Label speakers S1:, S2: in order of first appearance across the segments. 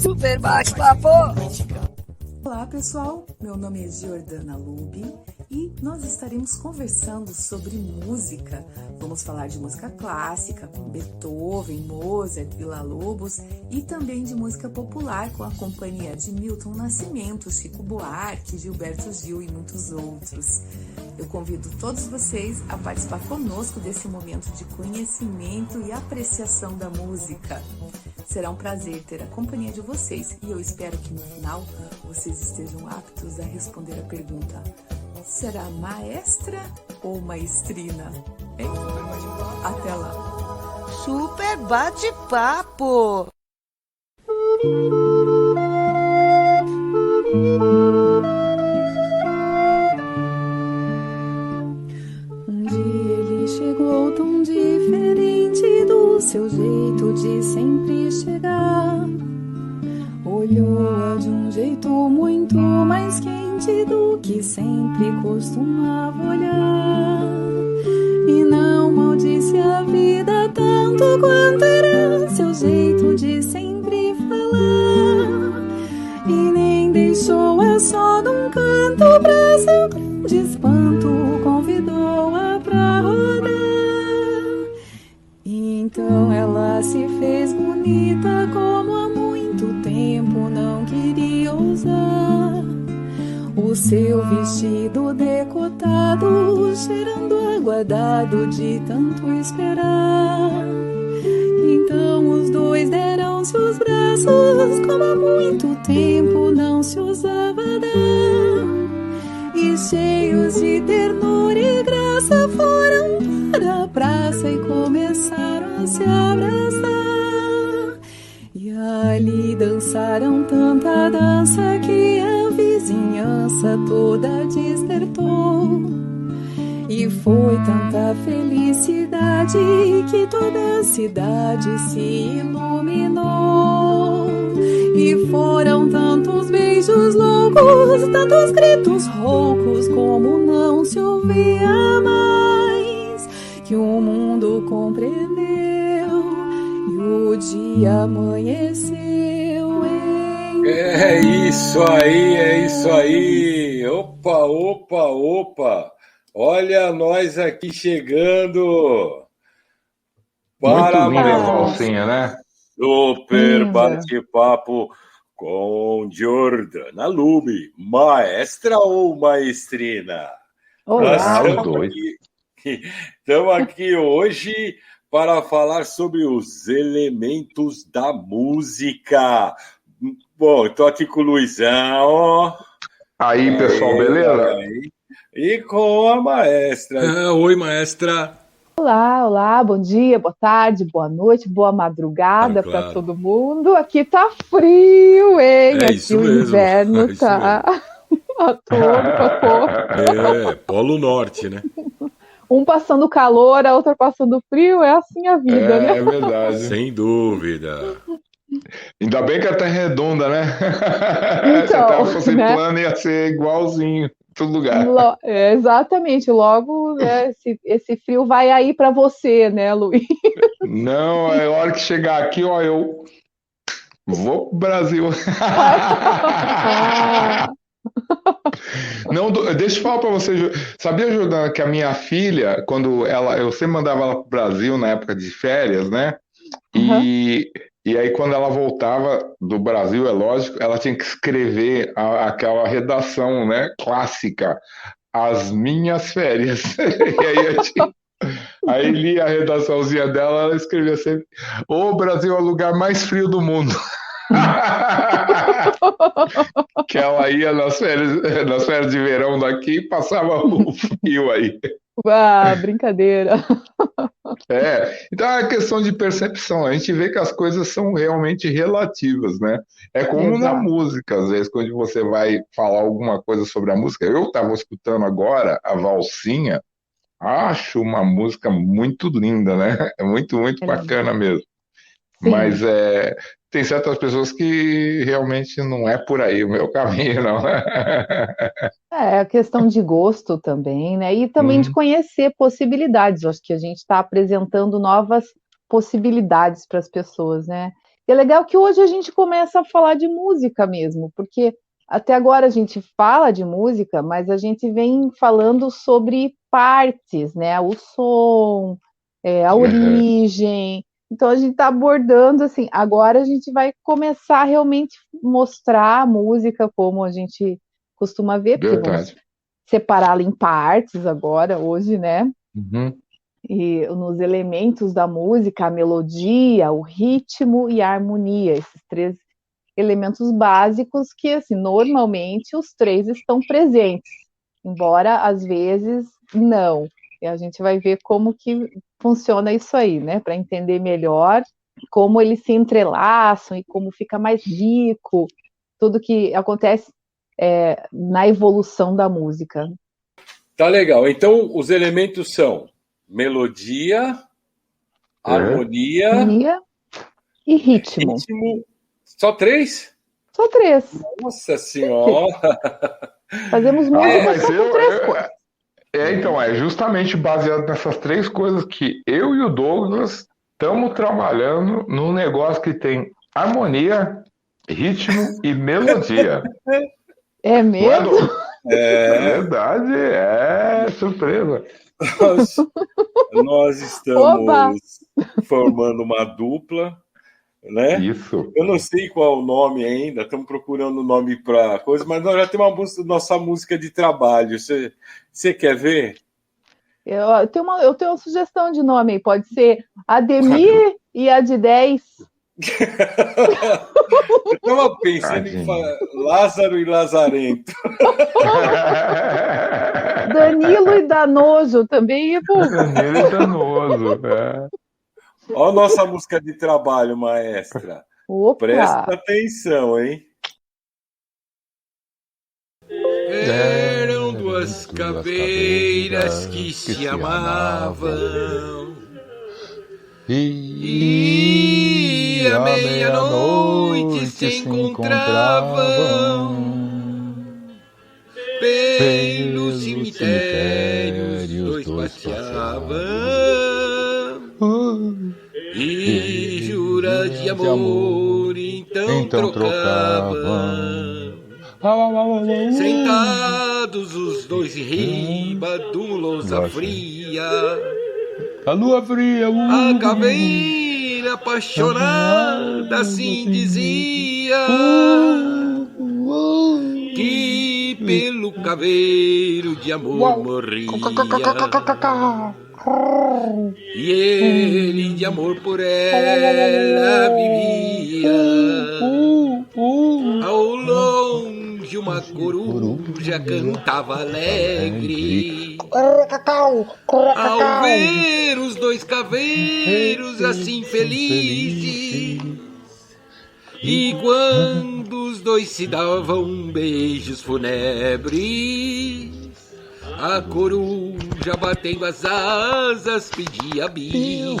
S1: Super bate-papo!
S2: Olá pessoal, meu nome é Jordana Lubi e nós estaremos conversando sobre música. Vamos falar de música clássica com Beethoven, Mozart, Villa-Lobos e também de música popular com a companhia de Milton Nascimento, Chico Buarque, Gilberto Gil e muitos outros. Eu convido todos vocês a participar conosco desse momento de conhecimento e apreciação da música. Será um prazer ter a companhia de vocês e eu espero que no final vocês estejam aptos a responder a pergunta: será maestra ou maestrina? Hein? Até lá!
S1: Super bate-papo!
S2: Um dia ele chegou tão diferente do seu jeito de sempre chegar. Olhou-a de um jeito muito mais quente do que sempre costumava olhar. E não maldisse a vida tanto quanto era seu jeito de sempre falar. E nem deixou-a só num canto pra seu grande espanto, convidou-a pra rodar. E então ela se fez bonita como há muito tempo não queria usar. O seu vestido decotado, cheirando aguardado de tanto esperar. Então os dois deram-se os braços, como há muito tempo não se usava dar. E cheios de ternura e graça foram para a praça e começaram a se abraçar. E ali dançaram tanta dança que a vizinhança toda despertou. E foi tanta felicidade que toda a cidade se iluminou. E foram tantos beijos loucos, tantos gritos roucos como não se ouvia mais, que o mundo compreendeu e o dia amanheceu em...
S3: É isso aí, é isso aí. Opa, opa, opa. Olha nós aqui chegando
S4: Muito
S3: para
S4: linda a
S3: mais
S4: valsinha, né?
S3: super
S2: Linda.
S3: bate-papo com Jordana Lubi, maestra ou maestrina? Nós
S2: Olá!
S4: os dois.
S3: estamos aqui hoje para falar sobre os elementos da música. Bom, estou aqui com o Luizão.
S4: Aí, pessoal, beleza?
S3: E com a maestra.
S5: Oi, maestra.
S6: Olá, olá, bom dia, boa tarde, boa noite, boa madrugada
S5: Claro.
S6: para todo mundo. Aqui tá frio, hein?
S5: É
S6: Aqui
S5: isso
S6: o
S5: mesmo,
S6: inverno
S5: é isso
S6: tá a todo vapor.
S5: Polo Norte, né?
S6: Um passando calor, a outra passando frio, é assim a vida, né?
S4: É verdade.
S5: Sem dúvida.
S4: Ainda bem que a Terra é redonda, né?
S6: Então,
S4: Se a Terra fosse
S6: né?
S4: plana, ia ser igualzinho em todo lugar.
S6: Exatamente, logo né, esse frio vai aí para você, né, Luiz?
S4: Não, é hora que chegar aqui, ó, eu vou pro Brasil. Não, deixa eu falar pra você, sabia, Jordana, que a minha filha, eu sempre mandava ela pro Brasil na época de férias, né? E aí, quando ela voltava do Brasil, é lógico, ela tinha que escrever aquela redação, né, clássica, As Minhas Férias. E aí li a redaçãozinha dela, ela escrevia sempre: O Brasil é o lugar mais frio do mundo. Que ela ia nas férias de verão daqui e passava o frio aí.
S6: Brincadeira.
S4: Então é questão de percepção. A gente vê que as coisas são realmente relativas, né? É como na
S6: Exato.
S4: música, às vezes, quando você vai falar alguma coisa sobre a música. Eu estava escutando agora a Valsinha, acho uma música muito linda, né? É muito, muito bacana mesmo.
S6: Sim.
S4: Mas tem certas pessoas que realmente não é por aí o meu caminho, não.
S6: É questão de gosto também, né? E também de conhecer possibilidades. Eu acho que a gente está apresentando novas possibilidades para as pessoas, né? E é legal que hoje a gente começa a falar de música mesmo, porque até agora a gente fala de música, mas a gente vem falando sobre partes, né? O som, a origem. Então a gente está abordando assim. Agora a gente vai começar a realmente mostrar a música como a gente costuma ver, porque vamos
S4: Verdade.
S6: separá-la em partes agora, hoje, né?
S4: Uhum.
S6: E nos elementos da música, a melodia, o ritmo e a harmonia, esses três elementos básicos que, assim, normalmente os três estão presentes, embora às vezes não. E a gente vai ver como que funciona isso aí, né? Para entender melhor como eles se entrelaçam e como fica mais rico tudo que acontece na evolução da música.
S3: Tá legal. Então, os elementos são melodia, harmonia,
S6: Harmonia e ritmo.
S3: ritmo. Só 3?
S6: Só 3.
S3: Nossa Senhora!
S6: Fazemos música
S4: mas
S6: só com 3 coisas.
S4: Então, é justamente baseado nessas 3 coisas que eu e o Douglas estamos trabalhando num negócio que tem harmonia, ritmo e melodia.
S6: É mesmo?
S4: É verdade, é surpresa.
S3: Nós estamos formando uma dupla, né?
S4: Isso.
S3: Eu não sei qual é o nome ainda, estamos procurando o nome para coisa, mas nós já temos nossa música de trabalho. Você quer ver?
S6: Eu tenho uma sugestão de nome aí, pode ser Ademir e a de 10.
S3: Eu estava pensando em falar Lázaro e Lazarento.
S6: Danilo e Danoso também é bom.
S4: Danilo e Danoso.
S3: Olha a nossa música de trabalho, maestra.
S6: Opa.
S3: Presta atenção, hein?
S5: Eram duas caveiras que se amavam. E à meia-noite se encontravam. Pelos cemitérios dois passeavam. E juras de amor então trocavam. Sentados os dois em riba de uma lousa fria.
S4: A lua fria.
S5: A caveira apaixonada assim dizia que pelo caveiro de amor morria. E ele de amor por ela vivia. Ao longe uma coruja cantava alegre. Ao ver os dois caveiros assim felizes. E quando os dois se davam beijos fúnebres, a coruja batendo as asas pedia bis.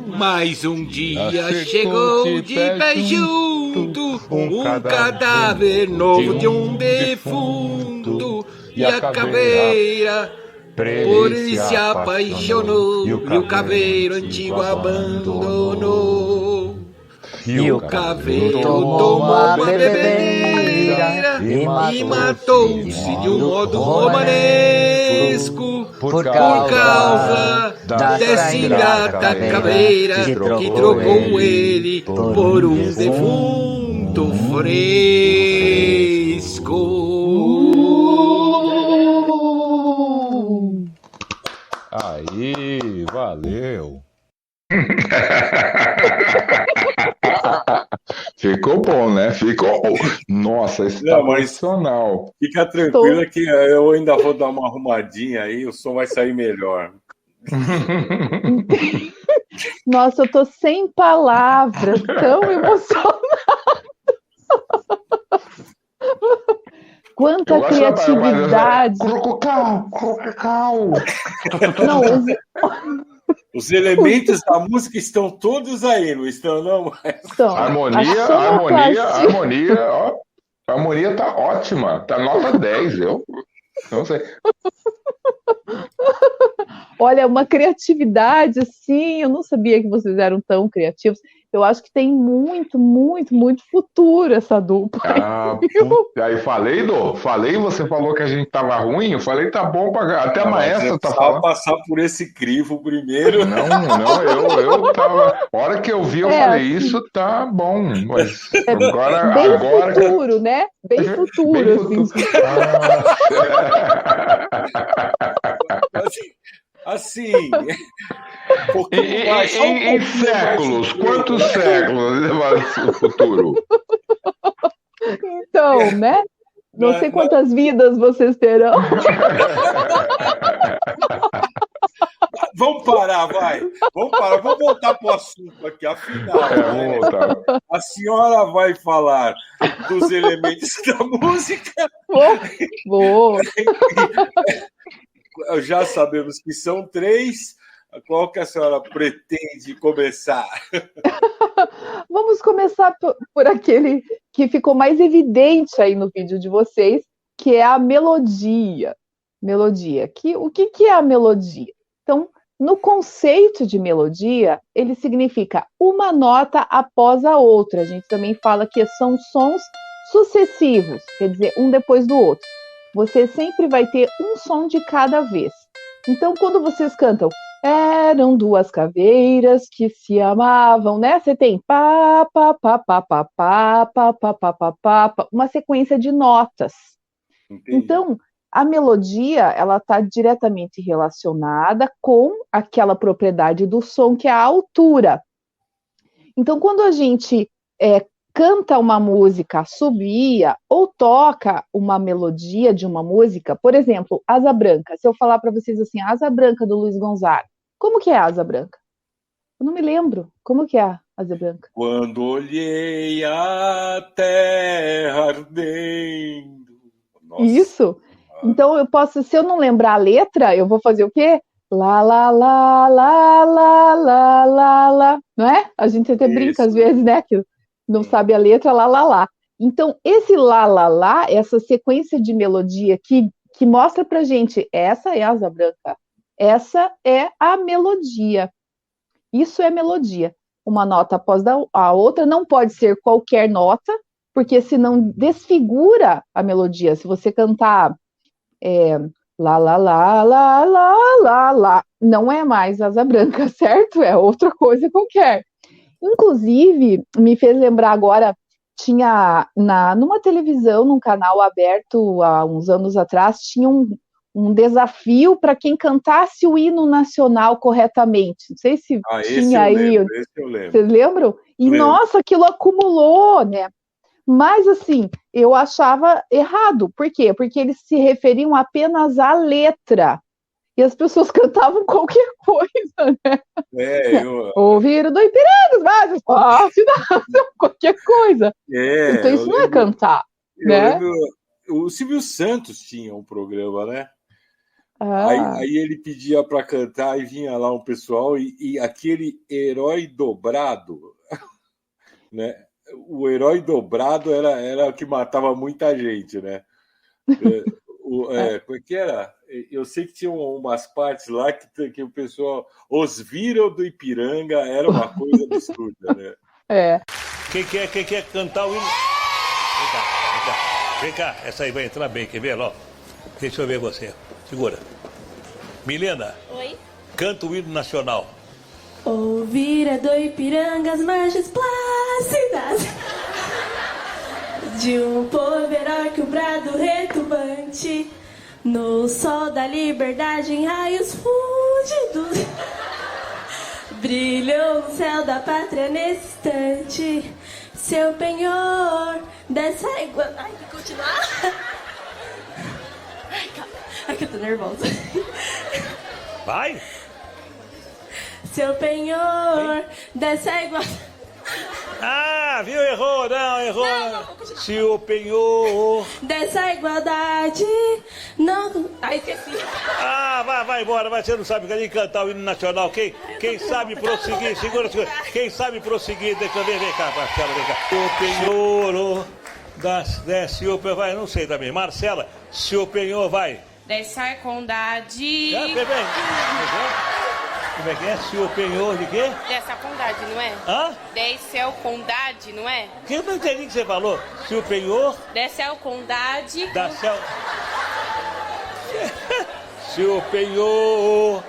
S5: Mas um dia chegou de pé junto um cadáver novo de um defunto. E a caveira por ele se apaixonou. E o caveiro antigo abandonou. E o caveiro tomou uma bebedeira e matou-se de um modo romanesco por causa dessa ingrata caveira que trocou ele por um defunto fresco.
S7: Aí, valeu.
S4: Ficou bom, né? Ficou. Nossa, isso tá profissional.
S3: Fica tranquila que eu ainda vou dar uma arrumadinha aí, o som vai sair melhor.
S6: Nossa, eu tô sem palavras, tão emocionada. Quanta criatividade. Não,
S3: os elementos da música estão todos aí, não estão, não?
S6: Estão.
S4: Harmonia, ó. A harmonia tá ótima, tá nota 10, eu não sei.
S6: Olha, uma criatividade assim, eu não sabia que vocês eram tão criativos. Eu acho que tem muito, muito, muito futuro essa dupla.
S4: Aí falei, você falou que a gente tava ruim, eu falei, tá bom pra... Até a maestra tá
S3: falando.
S4: falando.
S3: Passar por esse crivo primeiro.
S4: Não, eu tava... A hora que eu vi, eu falei, isso tá bom, mas agora...
S6: Bem futuro, né? Bem futuro,
S4: bem
S6: assim.
S3: Assim,
S4: em séculos, quantos séculos leva o futuro?
S6: Então, né? Não sei quantas vidas vocês terão.
S3: Vamos parar, vai. Vamos voltar para o assunto aqui. Afinal, a senhora vai falar dos elementos da música.
S6: Vou.
S3: Já sabemos que são 3. Qual que a senhora pretende começar?
S6: Vamos começar por aquele que ficou mais evidente aí no vídeo de vocês, que é a melodia. O que é a melodia? Então, no conceito de melodia, ele significa uma nota após a outra. A gente também fala que são sons sucessivos, quer dizer, um depois do outro. Você sempre vai ter um som de cada vez. Então, quando vocês cantam eram 2 caveiras que se amavam, né? Você tem pá, pá, pá, pá, pá, pá, pá, pá, pá, pá, pá, uma sequência de notas. Entendi. Então, a melodia, ela está diretamente relacionada com aquela propriedade do som, que é a altura. Então, quando a gente canta uma música, assovia ou toca uma melodia de uma música, por exemplo, Asa Branca. Se eu falar para vocês assim, Asa Branca do Luiz Gonzaga, como que é a Asa Branca? Eu não me lembro. Como que é a Asa Branca?
S3: Quando olhei a terra ardendo. Nossa.
S6: Isso. Então eu posso, se eu não lembrar a letra, eu vou fazer o quê? Lá, lá, lá, lá, lá, lá, lá, lá. Não é? A gente até brinca às vezes, né? Que não sabe a letra, lá, lá, lá. Então, esse lá, lá, lá, essa sequência de melodia que mostra pra gente, essa é a Asa Branca, essa é a melodia. Isso é melodia. Uma nota após a outra, não pode ser qualquer nota, porque senão desfigura a melodia. Se você cantar lá, lá, lá, lá, lá, lá, lá, não é mais Asa Branca, certo? É outra coisa qualquer. Inclusive, me fez lembrar agora, tinha numa televisão, num canal aberto há uns anos atrás, tinha um desafio para quem cantasse o hino nacional corretamente. Não sei se tinha aí.
S3: Esse eu lembro.
S6: Vocês lembram? E nossa, aquilo acumulou, né? Mas assim, eu achava errado. Por quê? Porque eles se referiam apenas à letra. E as pessoas cantavam qualquer coisa, né? Ouviram do Ipiranga, mas qualquer coisa. Então isso não é cantar, né?
S3: O Silvio Santos tinha um programa, né? Aí ele pedia para cantar e vinha lá um pessoal e aquele herói dobrado, né? O herói dobrado era o que matava muita gente, né? Como é que era? Eu sei que tinha umas partes lá que o pessoal os viram do Ipiranga, era uma coisa absurda, né?
S8: Quem quer cantar o hino? Vem cá, essa aí vai entrar bem, quer ver? Ó, deixa eu ver você. Segura. Milena.
S9: Oi?
S8: Canta o hino nacional.
S9: Ouvir do Ipiranga as margens plácidas de um povo herói que o brado retumbante no sol da liberdade em raios fúlgidos brilhou no céu da pátria nesse instante seu penhor dessa igual... Ai, tem que continuar? Ai, calma. Ai, que eu tô nervosa.
S8: Vai!
S9: Seu penhor dessa igual...
S8: Ah, viu? Errou, não, errou. Não, se o penhor
S9: dessa igualdade não... Ai, esqueci.
S8: Vai embora, mas você não sabe nem cantar o hino nacional. Quem sabe prosseguir, segura. Quem sabe prosseguir, deixa eu ver, vem cá, Marcela, vem cá. O penhor desce o penhor, vai, não sei também. Marcela, se o penhor vai.
S9: Dessa igualdade...
S8: Bem. Como é que é? Se o penhor de quê?
S10: Dessa condade, não é?
S8: Hã?
S10: Desceu condade, não é?
S8: Que eu não entendi o que você falou. Se o penhor...
S10: Desceu condade...
S8: Da céu... Se o penhor...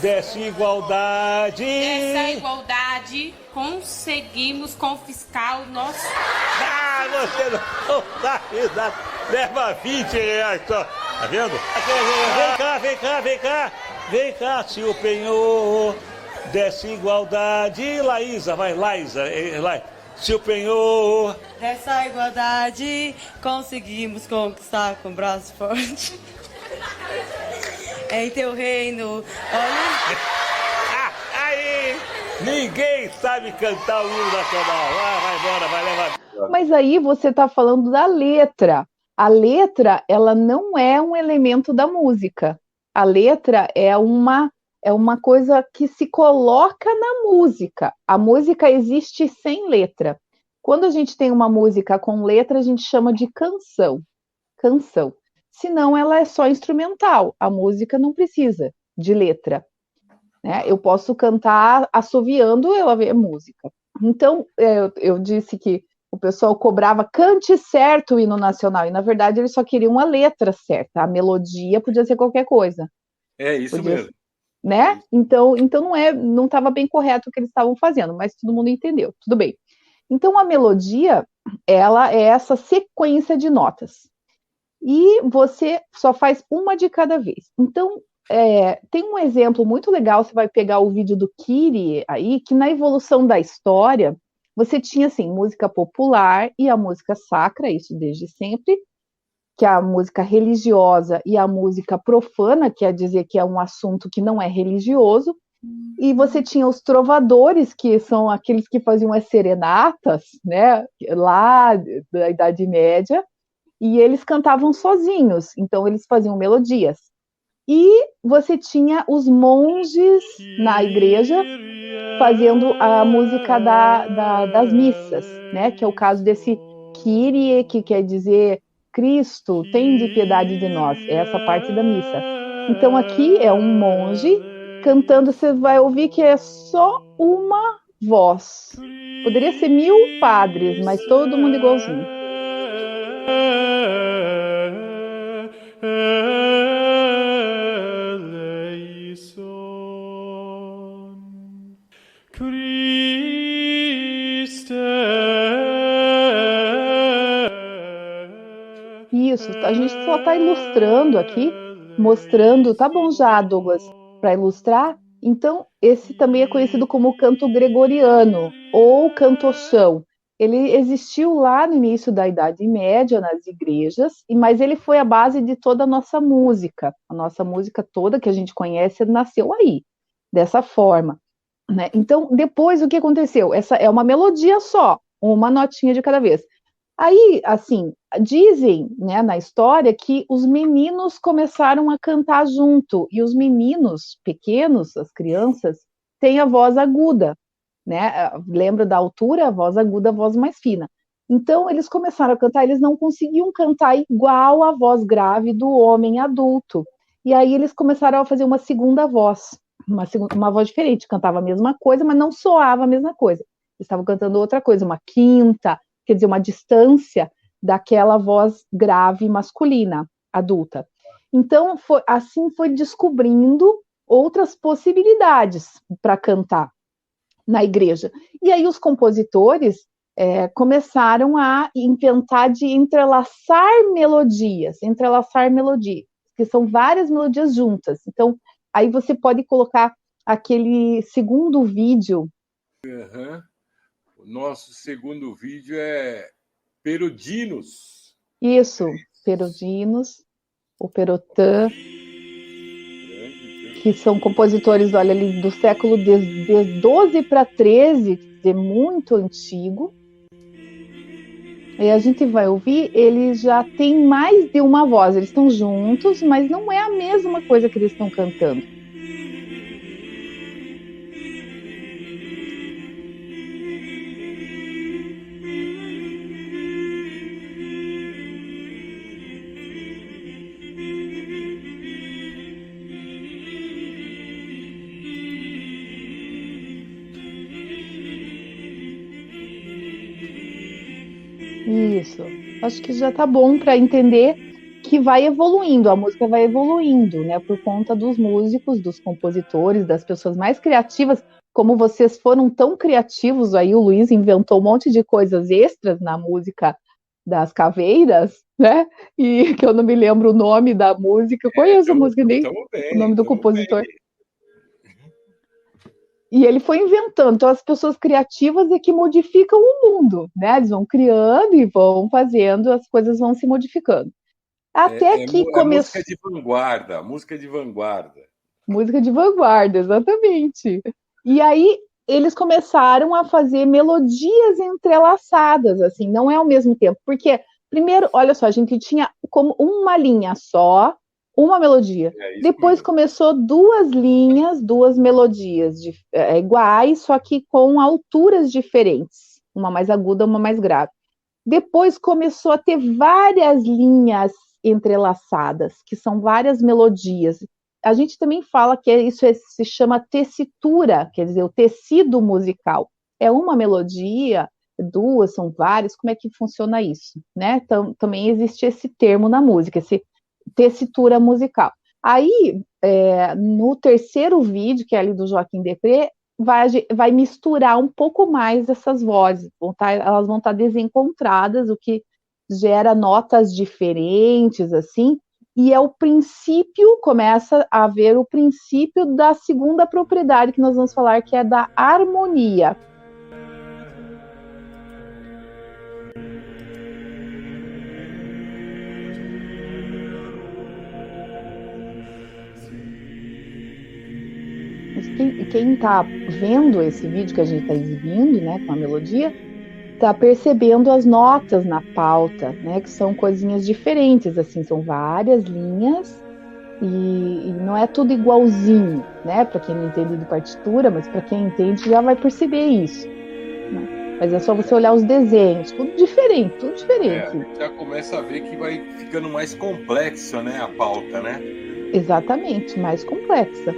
S8: Dessa igualdade...
S10: Dessa igualdade, conseguimos confiscar o nosso...
S8: Ah, você não dá risada. Leva 20 reais só. Tá vendo? Vem cá, se o penhor dessa igualdade... Laísa, vai, Laísa. Se o penhor...
S11: Dessa igualdade, conseguimos conquistar com braço forte. Em teu reino, olha...
S8: Aí! Ninguém sabe cantar o hino nacional. Vai embora, vai levar...
S6: Mas aí você está falando da letra. A letra, ela não é um elemento da música. A letra é uma coisa que se coloca na música. A música existe sem letra. Quando a gente tem uma música com letra, a gente chama de canção. Canção. Senão ela é só instrumental. A música não precisa de letra. Né? Eu posso cantar assoviando, ela é música. Então, eu disse que o pessoal cobrava cante certo o hino nacional, e na verdade eles só queriam a letra certa, a melodia podia ser qualquer coisa.
S3: É isso mesmo.
S6: Né? Então não estava bem correto o que eles estavam fazendo, mas todo mundo entendeu, tudo bem. Então a melodia, ela é essa sequência de notas, e você só faz uma de cada vez. Então, tem um exemplo muito legal, você vai pegar o vídeo do Kyrie aí, que na evolução da história, você tinha, assim, música popular e a música sacra, isso desde sempre, que é a música religiosa e a música profana, quer dizer que é um assunto que não é religioso, e você tinha os trovadores, que são aqueles que faziam as serenatas, né, lá da Idade Média, e eles cantavam sozinhos, então eles faziam melodias. E você tinha os monges na igreja fazendo a música das missas, né? Que é o caso desse Kyrie, que quer dizer Cristo, tem de piedade de nós. É essa parte da missa. Então aqui é um monge cantando, você vai ouvir que é só uma voz. Poderia ser 1000 padres, mas todo mundo igualzinho. Isso, a gente só está ilustrando aqui, mostrando, tá bom já, Douglas, para ilustrar. Então, esse também é conhecido como canto gregoriano, ou cantochão. Ele existiu lá no início da Idade Média, nas igrejas, mas ele foi a base de toda a nossa música. A nossa música toda que a gente conhece nasceu aí, dessa forma. Né? Então, depois, o que aconteceu? Essa é uma melodia só, uma notinha de cada vez. Aí, assim, dizem, né, na história que os meninos começaram a cantar junto, e os meninos pequenos, as crianças, têm a voz aguda, né? Lembra da altura, a voz aguda, a voz mais fina. Então, eles começaram a cantar, eles não conseguiam cantar igual a voz grave do homem adulto. E aí eles começaram a fazer uma segunda voz, uma voz diferente, cantava a mesma coisa, mas não soava a mesma coisa. Eles estavam cantando outra coisa, uma quinta, quer dizer, uma distância daquela voz grave masculina, adulta. Então, foi descobrindo outras possibilidades para cantar na igreja. E aí os compositores começaram a inventar de entrelaçar melodias, que são várias melodias juntas. Então, aí você pode colocar aquele segundo vídeo.
S3: Uhum. O nosso segundo vídeo é Perudinos.
S6: Isso, Perudinos, o Perotã, que são compositores, olha, ali do século de 12 para 13, quer dizer, muito antigo. E a gente vai ouvir, eles já têm mais de uma voz, eles estão juntos, mas não é a mesma coisa que eles estão cantando. Isso. Acho que já tá bom para entender que vai evoluindo, a música vai evoluindo, né? Por conta dos músicos, dos compositores, das pessoas mais criativas. Como vocês foram tão criativos aí, o Luiz inventou um monte de coisas extras na música das Caveiras, né? E que eu não me lembro o nome da música, eu conheço a música, nem o nome do compositor. E ele foi inventando. Então, as pessoas criativas é que modificam o mundo, né? Eles vão criando e vão fazendo, as coisas vão se modificando. Até que começou.
S3: Música de vanguarda, música de vanguarda.
S6: Música de vanguarda, exatamente. E aí eles começaram a fazer melodias entrelaçadas, assim, não é ao mesmo tempo. Porque, primeiro, olha só, a gente tinha como uma linha só, uma melodia. Depois começou duas linhas, duas melodias iguais, só que com alturas diferentes. Uma mais aguda, uma mais grave. Depois começou a ter várias linhas entrelaçadas, que são várias melodias. A gente também fala que isso se chama tessitura, quer dizer, o tecido musical. É uma melodia, duas, são várias, como é que funciona isso? Né? Então, também existe esse termo na música, esse tessitura musical. Aí, no terceiro vídeo, que é ali do Joaquim Depré, vai misturar um pouco mais essas vozes, elas vão estar desencontradas, o que gera notas diferentes, assim, e é o princípio, começa a haver o princípio da segunda propriedade que nós vamos falar, que é da harmonia. Quem está vendo esse vídeo que a gente está exibindo, né, com a melodia, está percebendo as notas na pauta, né, que são coisinhas diferentes, assim, são várias linhas e não é tudo igualzinho, né, para quem não entende de partitura, mas para quem entende já vai perceber isso, né? Mas é só você olhar os desenhos, tudo diferente.
S3: Já começa a ver que vai ficando mais complexa, né, a pauta, né?
S6: Exatamente, mais complexa.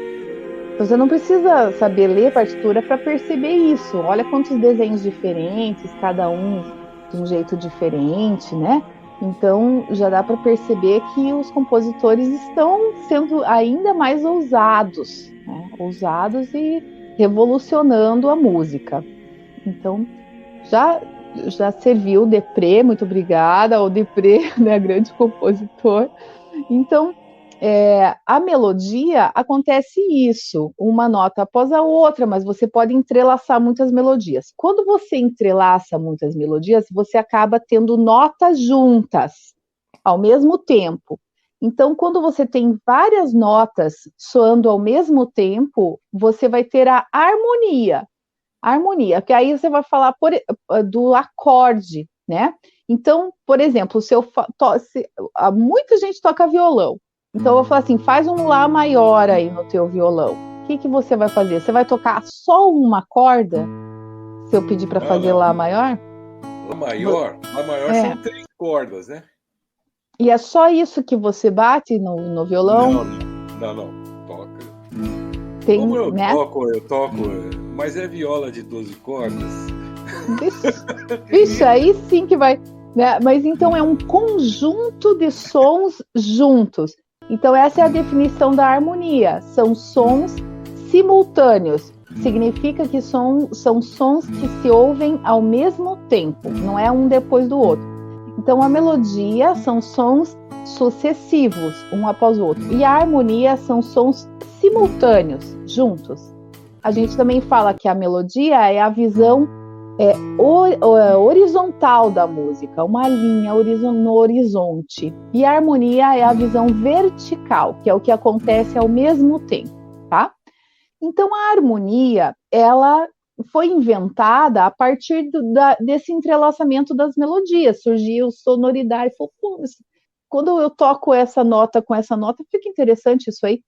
S6: Você não precisa saber ler partitura para perceber isso. Olha quantos desenhos diferentes, cada um de um jeito diferente, né? Então, já dá para perceber que os compositores estão sendo ainda mais ousados, né? Ousados e revolucionando a música. Então, já serviu o Depré, muito obrigada ao Depré, né, grande compositor. Então, a melodia acontece isso, uma nota após a outra, mas você pode entrelaçar muitas melodias. Quando você entrelaça muitas melodias, você acaba tendo notas juntas ao mesmo tempo. Então, quando você tem várias notas soando ao mesmo tempo, você vai ter a harmonia. Harmonia, que aí você vai falar do acorde, né? Então, por exemplo, muita gente toca violão. Então, eu vou falar assim, faz um Lá maior aí no teu violão. O que você vai fazer? Você vai tocar só uma corda? Se eu pedir para fazer Lá maior?
S3: Lá maior são 3 cordas, né?
S6: E é só isso que você bate no violão?
S3: Não. Toca.
S6: Tem,
S3: como eu
S6: né?
S3: toco, mas é viola de 12 cordas.
S6: Vixe, aí sim que vai... Né? Mas então é um conjunto de sons juntos. Então, essa é a definição da harmonia. São sons simultâneos. Significa que são sons que se ouvem ao mesmo tempo. Não é um depois do outro. Então, a melodia são sons sucessivos, um após o outro. E a harmonia são sons simultâneos, juntos. A gente também fala que a melodia é a visão horizontal da música, uma linha no horizonte. E a harmonia é a visão vertical, que é o que acontece ao mesmo tempo, tá? Então, a harmonia, ela foi inventada a partir desse entrelaçamento das melodias. Surgiu sonoridade. Quando eu toco essa nota com essa nota, fica interessante isso aí.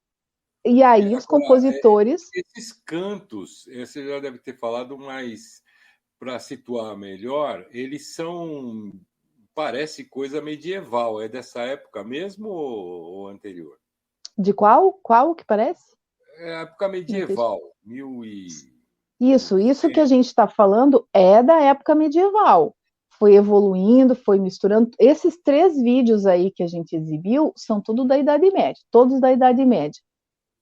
S6: E aí, os compositores...
S3: Esses cantos, você já deve ter falado, mas... para situar melhor, eles são, parece coisa medieval. É dessa época mesmo ou anterior?
S6: De qual? Qual que parece?
S3: É a época medieval.
S6: Isso que a gente está falando é da época medieval. foi evoluindo, foi misturando. Esses 3 vídeos aí que a gente exibiu são tudo da Idade Média, todos da Idade Média.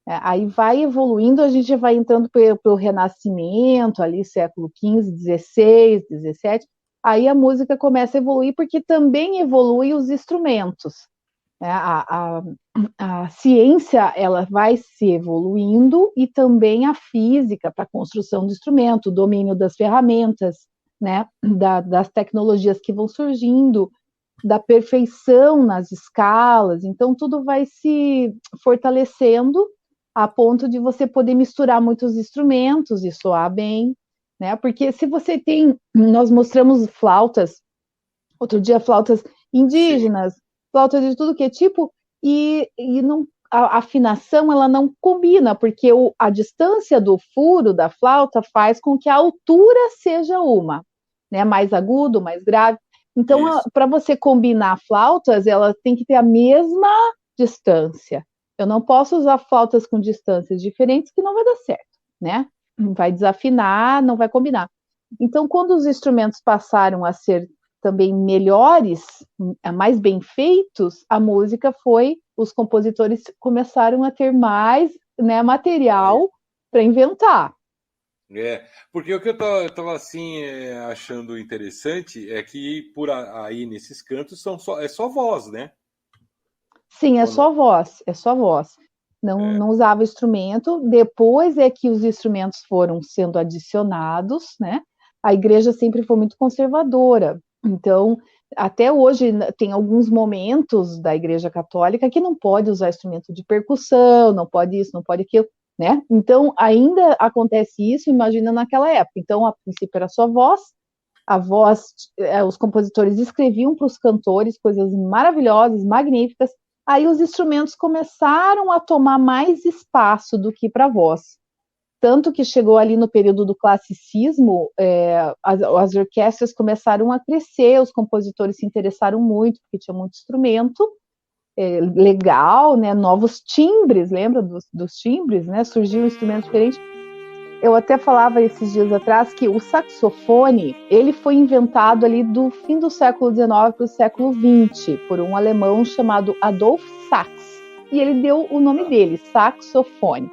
S6: Aí vai evoluindo, a gente vai entrando para o Renascimento, ali século XV, XVI, XVII, aí a música começa a evoluir, porque também evolui os instrumentos. A ciência, ela vai se evoluindo, e também a física para a construção do instrumento, o domínio das ferramentas, né, das tecnologias que vão surgindo, da perfeição nas escalas. Então tudo vai se fortalecendo a ponto de você poder misturar muitos instrumentos e soar bem, né? Porque se você tem, nós mostramos flautas, outro dia, flautas indígenas, flautas de tudo que é tipo, e não, a afinação, ela não combina, porque a distância do furo da flauta faz com que a altura seja uma, né? Mais agudo, mais grave. Então, para você combinar flautas, ela tem que ter a mesma distância. Eu não posso usar flautas com distâncias diferentes, que não vai dar certo, né? Vai desafinar, não vai combinar. Então, quando os instrumentos passaram a ser também melhores, mais bem feitos, a música os compositores começaram a ter mais, né, material para inventar.
S3: Porque o que eu estava assim achando interessante é que por aí nesses cantos é só voz, né?
S6: Sim, só voz, só voz. Não usava instrumento. Depois é que os instrumentos foram sendo adicionados, né? A igreja sempre foi muito conservadora. Então, até hoje, tem alguns momentos da Igreja Católica que não pode usar instrumento de percussão, não pode isso, não pode aquilo, né? Então, ainda acontece isso, imagina naquela época. Então, a princípio era só voz, a voz, os compositores escreviam para os cantores coisas maravilhosas, magníficas. Aí os instrumentos começaram a tomar mais espaço do que para a voz. Tanto que chegou ali no período do classicismo, as orquestras começaram a crescer, os compositores se interessaram muito, porque tinha muito instrumento legal, né? Novos timbres, lembra dos timbres, né? Surgiu um instrumento diferente. Eu até falava esses dias atrás que o saxofone, ele foi inventado ali do fim do século XIX para o século XX, por um alemão chamado Adolf Sax. E ele deu o nome dele, saxofone.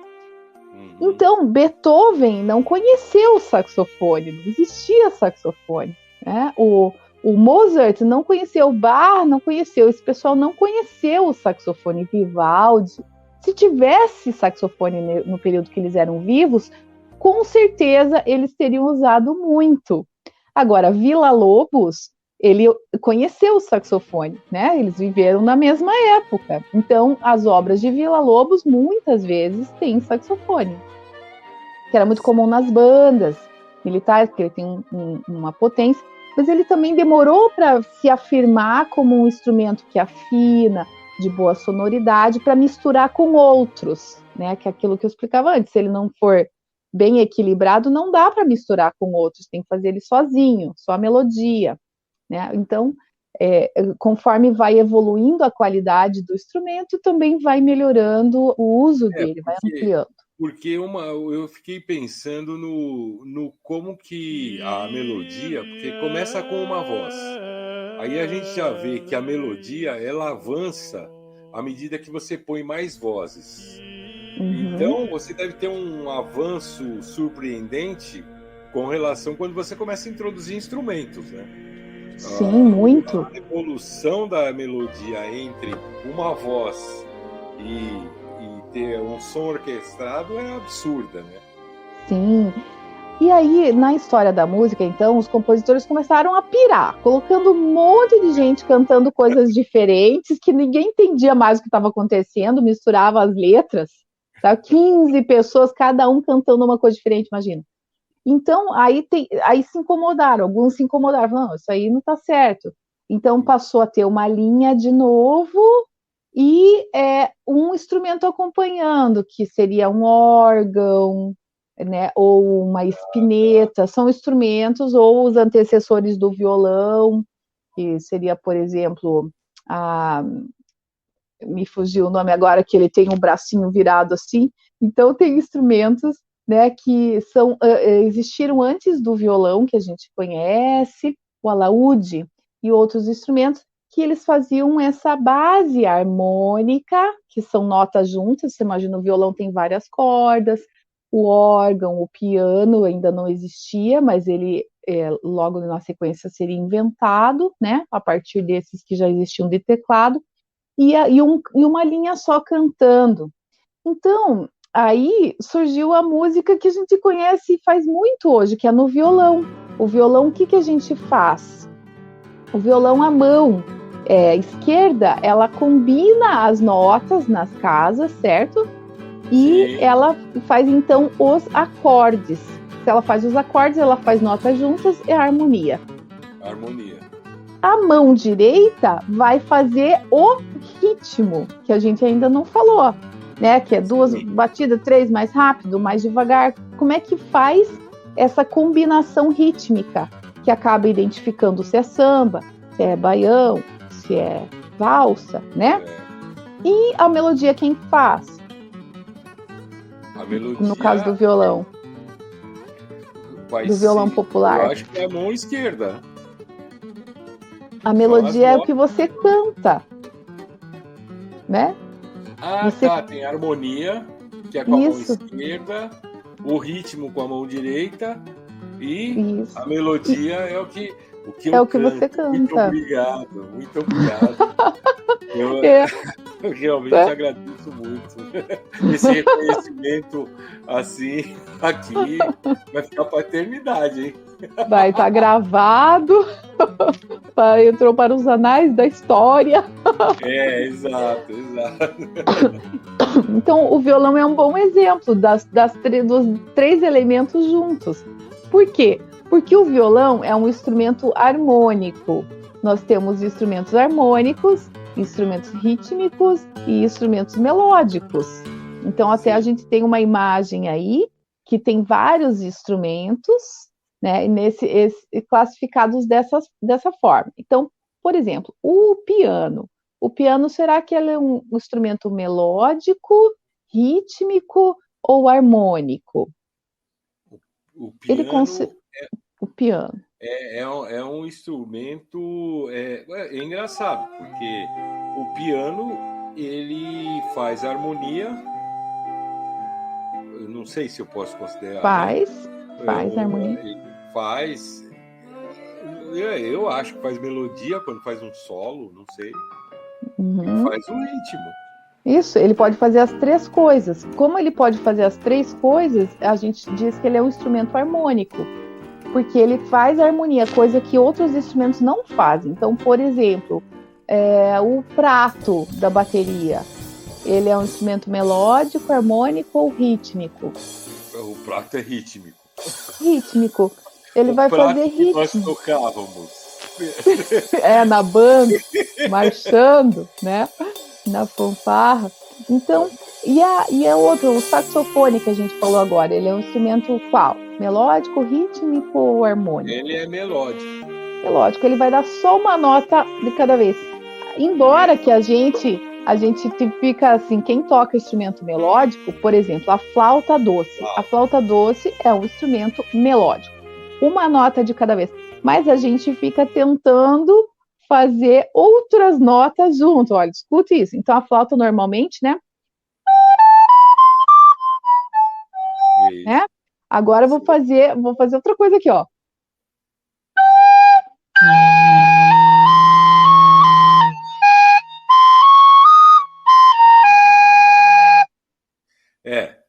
S6: Então, Beethoven não conheceu o saxofone, não existia saxofone, né? O Mozart não conheceu, o Bach não conheceu, esse pessoal não conheceu o saxofone. Vivaldi. Se tivesse saxofone no período que eles eram vivos, com certeza eles teriam usado muito. Agora, Villa-Lobos, ele conheceu o saxofone, né? Eles viveram na mesma época. Então, as obras de Villa-Lobos muitas vezes têm saxofone, que era muito comum nas bandas militares, porque ele tem uma potência, mas ele também demorou para se afirmar como um instrumento que afina, de boa sonoridade, para misturar com outros, né? Que é aquilo que eu explicava antes. Se ele não for bem equilibrado, não dá para misturar com outros, tem que fazer ele sozinho, só a melodia, né? Então, conforme vai evoluindo a qualidade do instrumento, também vai melhorando o uso dele, vai ampliando.
S3: Porque eu fiquei pensando no como que a melodia, porque começa com uma voz, aí a gente já vê que a melodia, ela avança à medida que você põe mais vozes. Então, você deve ter um avanço surpreendente com relação quando você começa a introduzir instrumentos, né?
S6: Sim, muito.
S3: A evolução da melodia entre uma voz e ter um som orquestrado é absurda, né?
S6: Sim. E aí, na história da música, então, os compositores começaram a pirar, colocando um monte de gente cantando coisas diferentes, que ninguém entendia mais o que estava acontecendo, misturava as letras. 15 pessoas, cada um cantando uma coisa diferente, imagina. Então, aí se incomodaram, alguns se incomodaram, não, isso aí não está certo. Então, passou a ter uma linha de novo e um instrumento acompanhando, que seria um órgão, né, ou uma espineta, são instrumentos, ou os antecessores do violão, que seria, por exemplo, me fugiu o nome agora, que ele tem um bracinho virado assim. Então tem instrumentos, né, que existiram antes do violão, que a gente conhece, o alaúde e outros instrumentos, que eles faziam essa base harmônica, que são notas juntas. Você imagina, o violão tem várias cordas, o órgão, o piano ainda não existia, mas ele logo na sequência seria inventado, né, a partir desses que já existiam de teclado, e uma linha só cantando. Então, aí surgiu a música que a gente conhece e faz muito hoje, que é no violão. O violão, o que a gente faz? O violão à mão esquerda, ela combina as notas nas casas, certo? E ela faz, então, os acordes. Se ela faz os acordes, ela faz notas juntas, é a harmonia.
S3: Harmonia.
S6: A mão direita vai fazer o ritmo, que a gente ainda não falou, né? Que é 2 batidas, 3 mais rápido, mais devagar. Como é que faz essa combinação rítmica, que acaba identificando se é samba, se é baião, se é valsa, né? E a melodia quem faz?
S3: A melodia,
S6: no caso do violão. Do violão popular.
S3: Eu acho que é a mão esquerda.
S6: A melodia é o que você canta, né?
S3: Tá. Tem a harmonia, que é com a mão esquerda, o ritmo com a mão direita e a melodia é o que eu
S6: é o que
S3: canto.
S6: Você canta.
S3: Muito obrigado. Eu realmente agradeço muito. Esse reconhecimento assim, aqui, vai ficar para a eternidade, hein?
S6: Vai estar gravado, entrou para os anais da história.
S3: Exato.
S6: Então, o violão é um bom exemplo dos 3 elementos juntos. Por quê? Porque o violão é um instrumento harmônico. Nós temos instrumentos harmônicos, instrumentos rítmicos e instrumentos melódicos. Então, até a gente tem uma imagem aí que tem vários instrumentos, né, classificados dessa forma. Então, por exemplo, o piano. O piano, será que ele é um instrumento melódico, rítmico ou harmônico?
S3: O piano é um instrumento engraçado, porque o piano ele faz harmonia. Eu não sei se eu posso considerar.
S6: Faz harmonia.
S3: Faz. Eu acho que faz melodia quando faz um solo, não sei. Faz um ritmo.
S6: Isso, ele pode fazer as 3 coisas. Como ele pode fazer as 3 coisas, a gente diz que ele é um instrumento harmônico, porque ele faz harmonia, coisa que outros instrumentos não fazem. Então, por exemplo, o prato da bateria, ele é um instrumento melódico, harmônico ou rítmico?
S3: O prato é rítmico.
S6: Rítmico. Ele vai fazer ritmo.
S3: Nós tocávamos.
S6: Na banda, marchando, né? Na fanfarra. Então, e a outra, o saxofone que a gente falou agora, ele é um instrumento qual? Melódico, rítmico ou harmônico?
S3: Ele é melódico.
S6: Melódico, ele vai dar só uma nota de cada vez. Embora que a gente fica assim, quem toca instrumento melódico, por exemplo, a flauta doce. A flauta doce é um instrumento melódico. Uma nota de cada vez. Mas a gente fica tentando fazer outras notas junto. Olha, escute isso. Então, a flauta normalmente, né? Agora eu vou fazer outra coisa aqui, ó.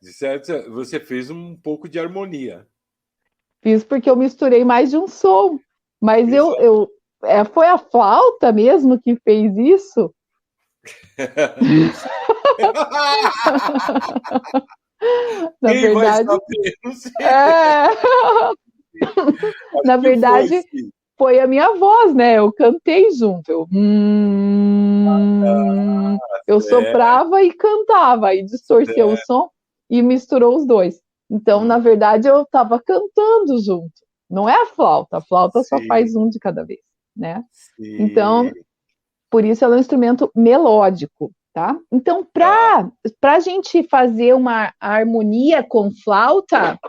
S3: De certo, você fez um pouco de harmonia.
S6: Fiz porque eu misturei mais de um som. Mas foi a flauta mesmo que fez isso? Na verdade, na verdade, foi a minha voz, né? Eu cantei junto. Eu soprava e cantava, e distorcia o som e misturou os dois. Então, na verdade, eu estava cantando junto. Não é a flauta só faz um de cada vez, né? Sim. Então, por isso ela é um instrumento melódico, tá? Então, para a gente fazer uma harmonia com flauta,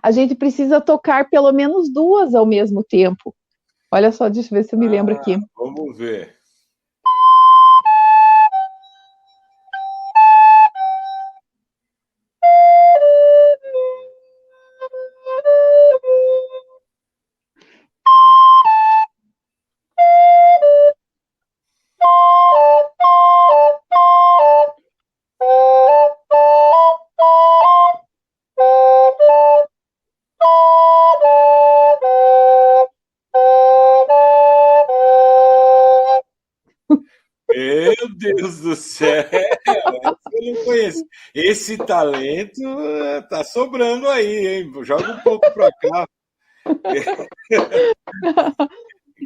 S6: a gente precisa tocar pelo menos 2 ao mesmo tempo. Olha só, deixa eu ver se eu me lembro aqui.
S3: Vamos ver. Meu Deus do céu, eu não conheço. Esse talento tá sobrando aí, hein? Joga um pouco para cá.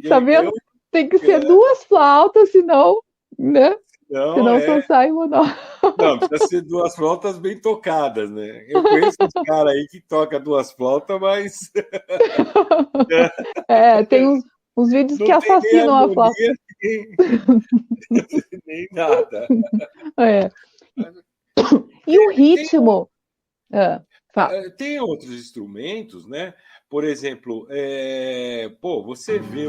S6: Tá vendo? Tem que ser 2 flautas, senão, né? Senão só sai uma nota.
S3: Não, precisa ser 2 flautas bem tocadas, né? Eu conheço uns caras aí que tocam 2 flautas, mas...
S6: tem uns vídeos que assassinam a flauta.
S3: Nem nada.
S6: E o ritmo?
S3: Tem outros instrumentos, né? Por exemplo, você vê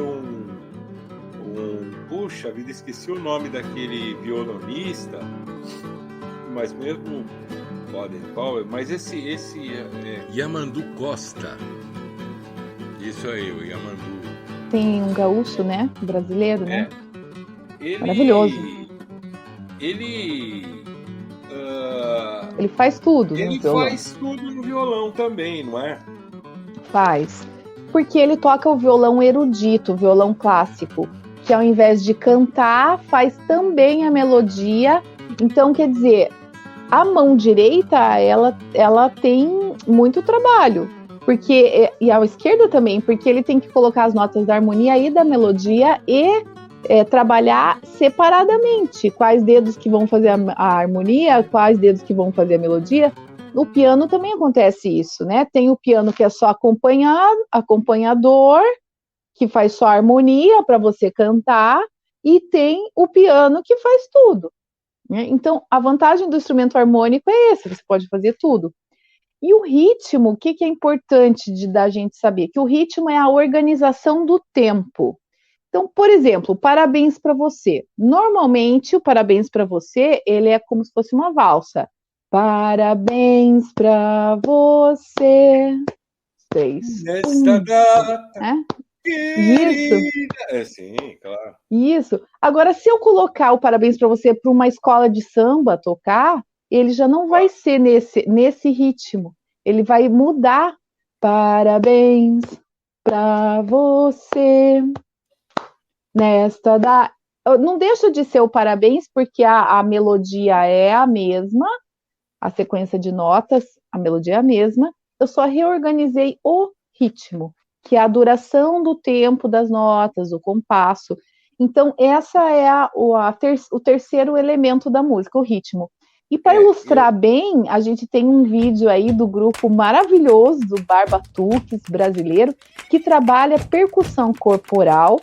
S3: puxa vida, esqueci o nome daquele violonista, mas mesmo Power, mas esse Yamandu Costa. Isso aí, o Yamandu.
S6: Tem um gaúcho, né? Brasileiro, né? Maravilhoso.
S3: Ele
S6: faz tudo.
S3: Ele faz tudo no violão também, não é?
S6: Faz. Porque ele toca o violão erudito, o violão clássico, que ao invés de cantar, faz também a melodia. Então, quer dizer, a mão direita, ela tem muito trabalho. E a esquerda também, porque ele tem que colocar as notas da harmonia e da melodia e trabalhar separadamente. Quais dedos que vão fazer a harmonia, quais dedos que vão fazer a melodia. No piano também acontece isso, né? Tem o piano que é só acompanhador, que faz só harmonia para você cantar, e tem o piano que faz tudo, né? Então, a vantagem do instrumento harmônico é esse, você pode fazer tudo. E o ritmo, o que é importante da gente saber? Que o ritmo é a organização do tempo. Então, por exemplo, parabéns para você. Normalmente, o parabéns para você, ele é como se fosse uma valsa. Parabéns para você. 6.
S3: Nesta data.
S6: Isso.
S3: Sim, claro.
S6: Isso. Agora, se eu colocar o parabéns para você para uma escola de samba tocar, ele já não vai ser nesse ritmo. Ele vai mudar. Parabéns para você. Nesta data. Não deixa de ser o parabéns, porque a melodia é a mesma. A sequência de notas, a melodia é a mesma, eu só reorganizei o ritmo, que é a duração do tempo das notas, o compasso. Então, essa é o terceiro elemento da música, o ritmo. E para ilustrar bem, a gente tem um vídeo aí do grupo maravilhoso do Barbatuques brasileiro, que trabalha percussão corporal,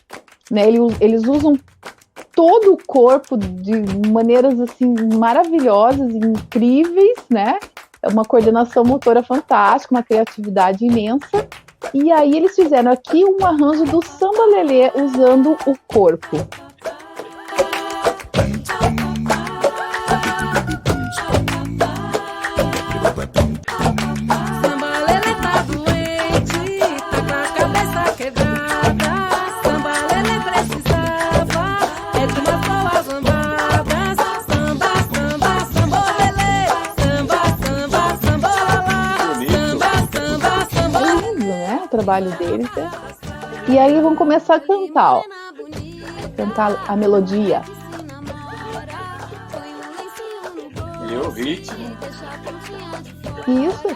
S6: né? Eles usam todo o corpo de maneiras assim maravilhosas, incríveis, né? É uma coordenação motora fantástica, uma criatividade imensa. E aí eles fizeram aqui um arranjo do samba lelê usando o corpo. Trabalho deles, né? E aí vão começar a cantar, ó. Cantar a melodia.
S3: E o ritmo.
S6: Isso.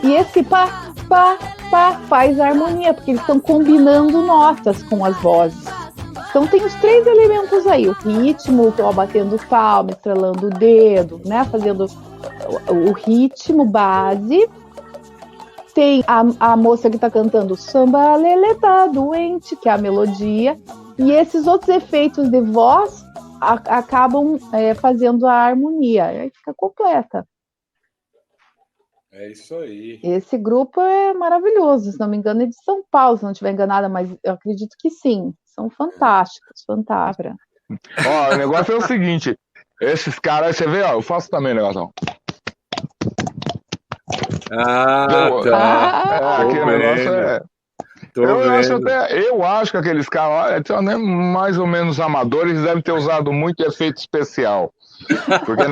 S6: E esse pá, pá, pá faz a harmonia, porque eles estão combinando notas com as vozes. Então tem os 3 elementos aí, o ritmo, batendo palma, estralando o dedo, né? Fazendo o ritmo base. Tem a moça que está cantando Samba Lelê tá doente, que é a melodia, e esses outros efeitos de voz acabam fazendo a harmonia, aí fica completa.
S3: É isso aí.
S6: Esse grupo é maravilhoso, se não me engano é de São Paulo, se não estiver enganada, mas eu acredito que sim. São fantásticos, fantásticos.
S4: Ó, o negócio é o seguinte, esses caras, você vê, ó, eu faço também o negócio, ó. Aquele negócio é... Eu acho que aqueles caras, olha, mais ou menos amadores, devem ter usado muito efeito especial. Porque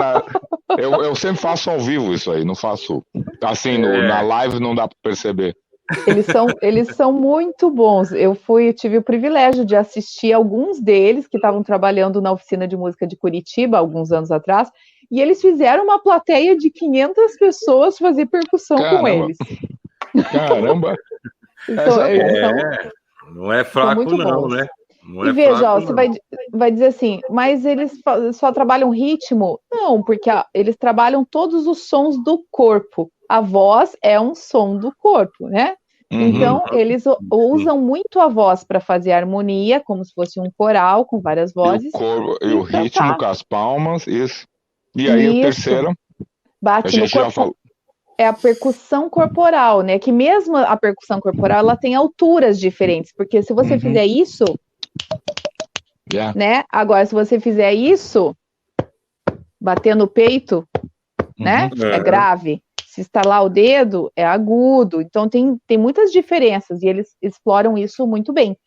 S4: eu sempre faço ao vivo isso aí, não faço assim, na live não dá para perceber.
S6: Eles são muito bons. Eu tive o privilégio de assistir alguns deles que estavam trabalhando na oficina de música de Curitiba alguns anos atrás, e eles fizeram uma plateia de 500 pessoas fazer percussão com eles.
S4: Caramba!
S3: Não é fraco não, né?
S6: E veja, ó, você vai dizer assim, mas eles só trabalham ritmo? Não, porque eles trabalham todos os sons do corpo. A voz é um som do corpo, né? Então, eles usam muito a voz para fazer a harmonia, como se fosse um coral com várias vozes.
S4: E o ritmo com as palmas, isso. E aí o terceiro...
S6: Bate no corpo. É a percussão corporal, né? Que mesmo a percussão corporal, ela tem alturas diferentes. Porque se você fizer isso... né? Agora, se você fizer isso, bater no peito, né? É grave. Se estalar o dedo, é agudo. Então, tem muitas diferenças e eles exploram isso muito bem.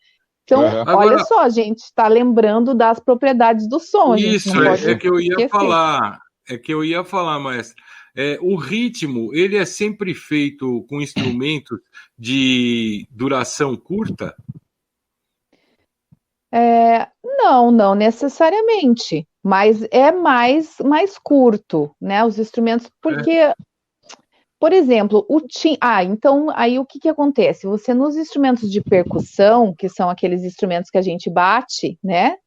S6: Então, olha só, a gente está lembrando das propriedades do som.
S3: Isso, é que eu ia falar. É que eu ia falar, mas o ritmo, ele é sempre feito com instrumentos de duração curta?
S6: Não necessariamente, mas é mais curto, né? Os instrumentos, porque, por exemplo, então aí o que acontece? Você nos instrumentos de percussão, que são aqueles instrumentos que a gente bate, né?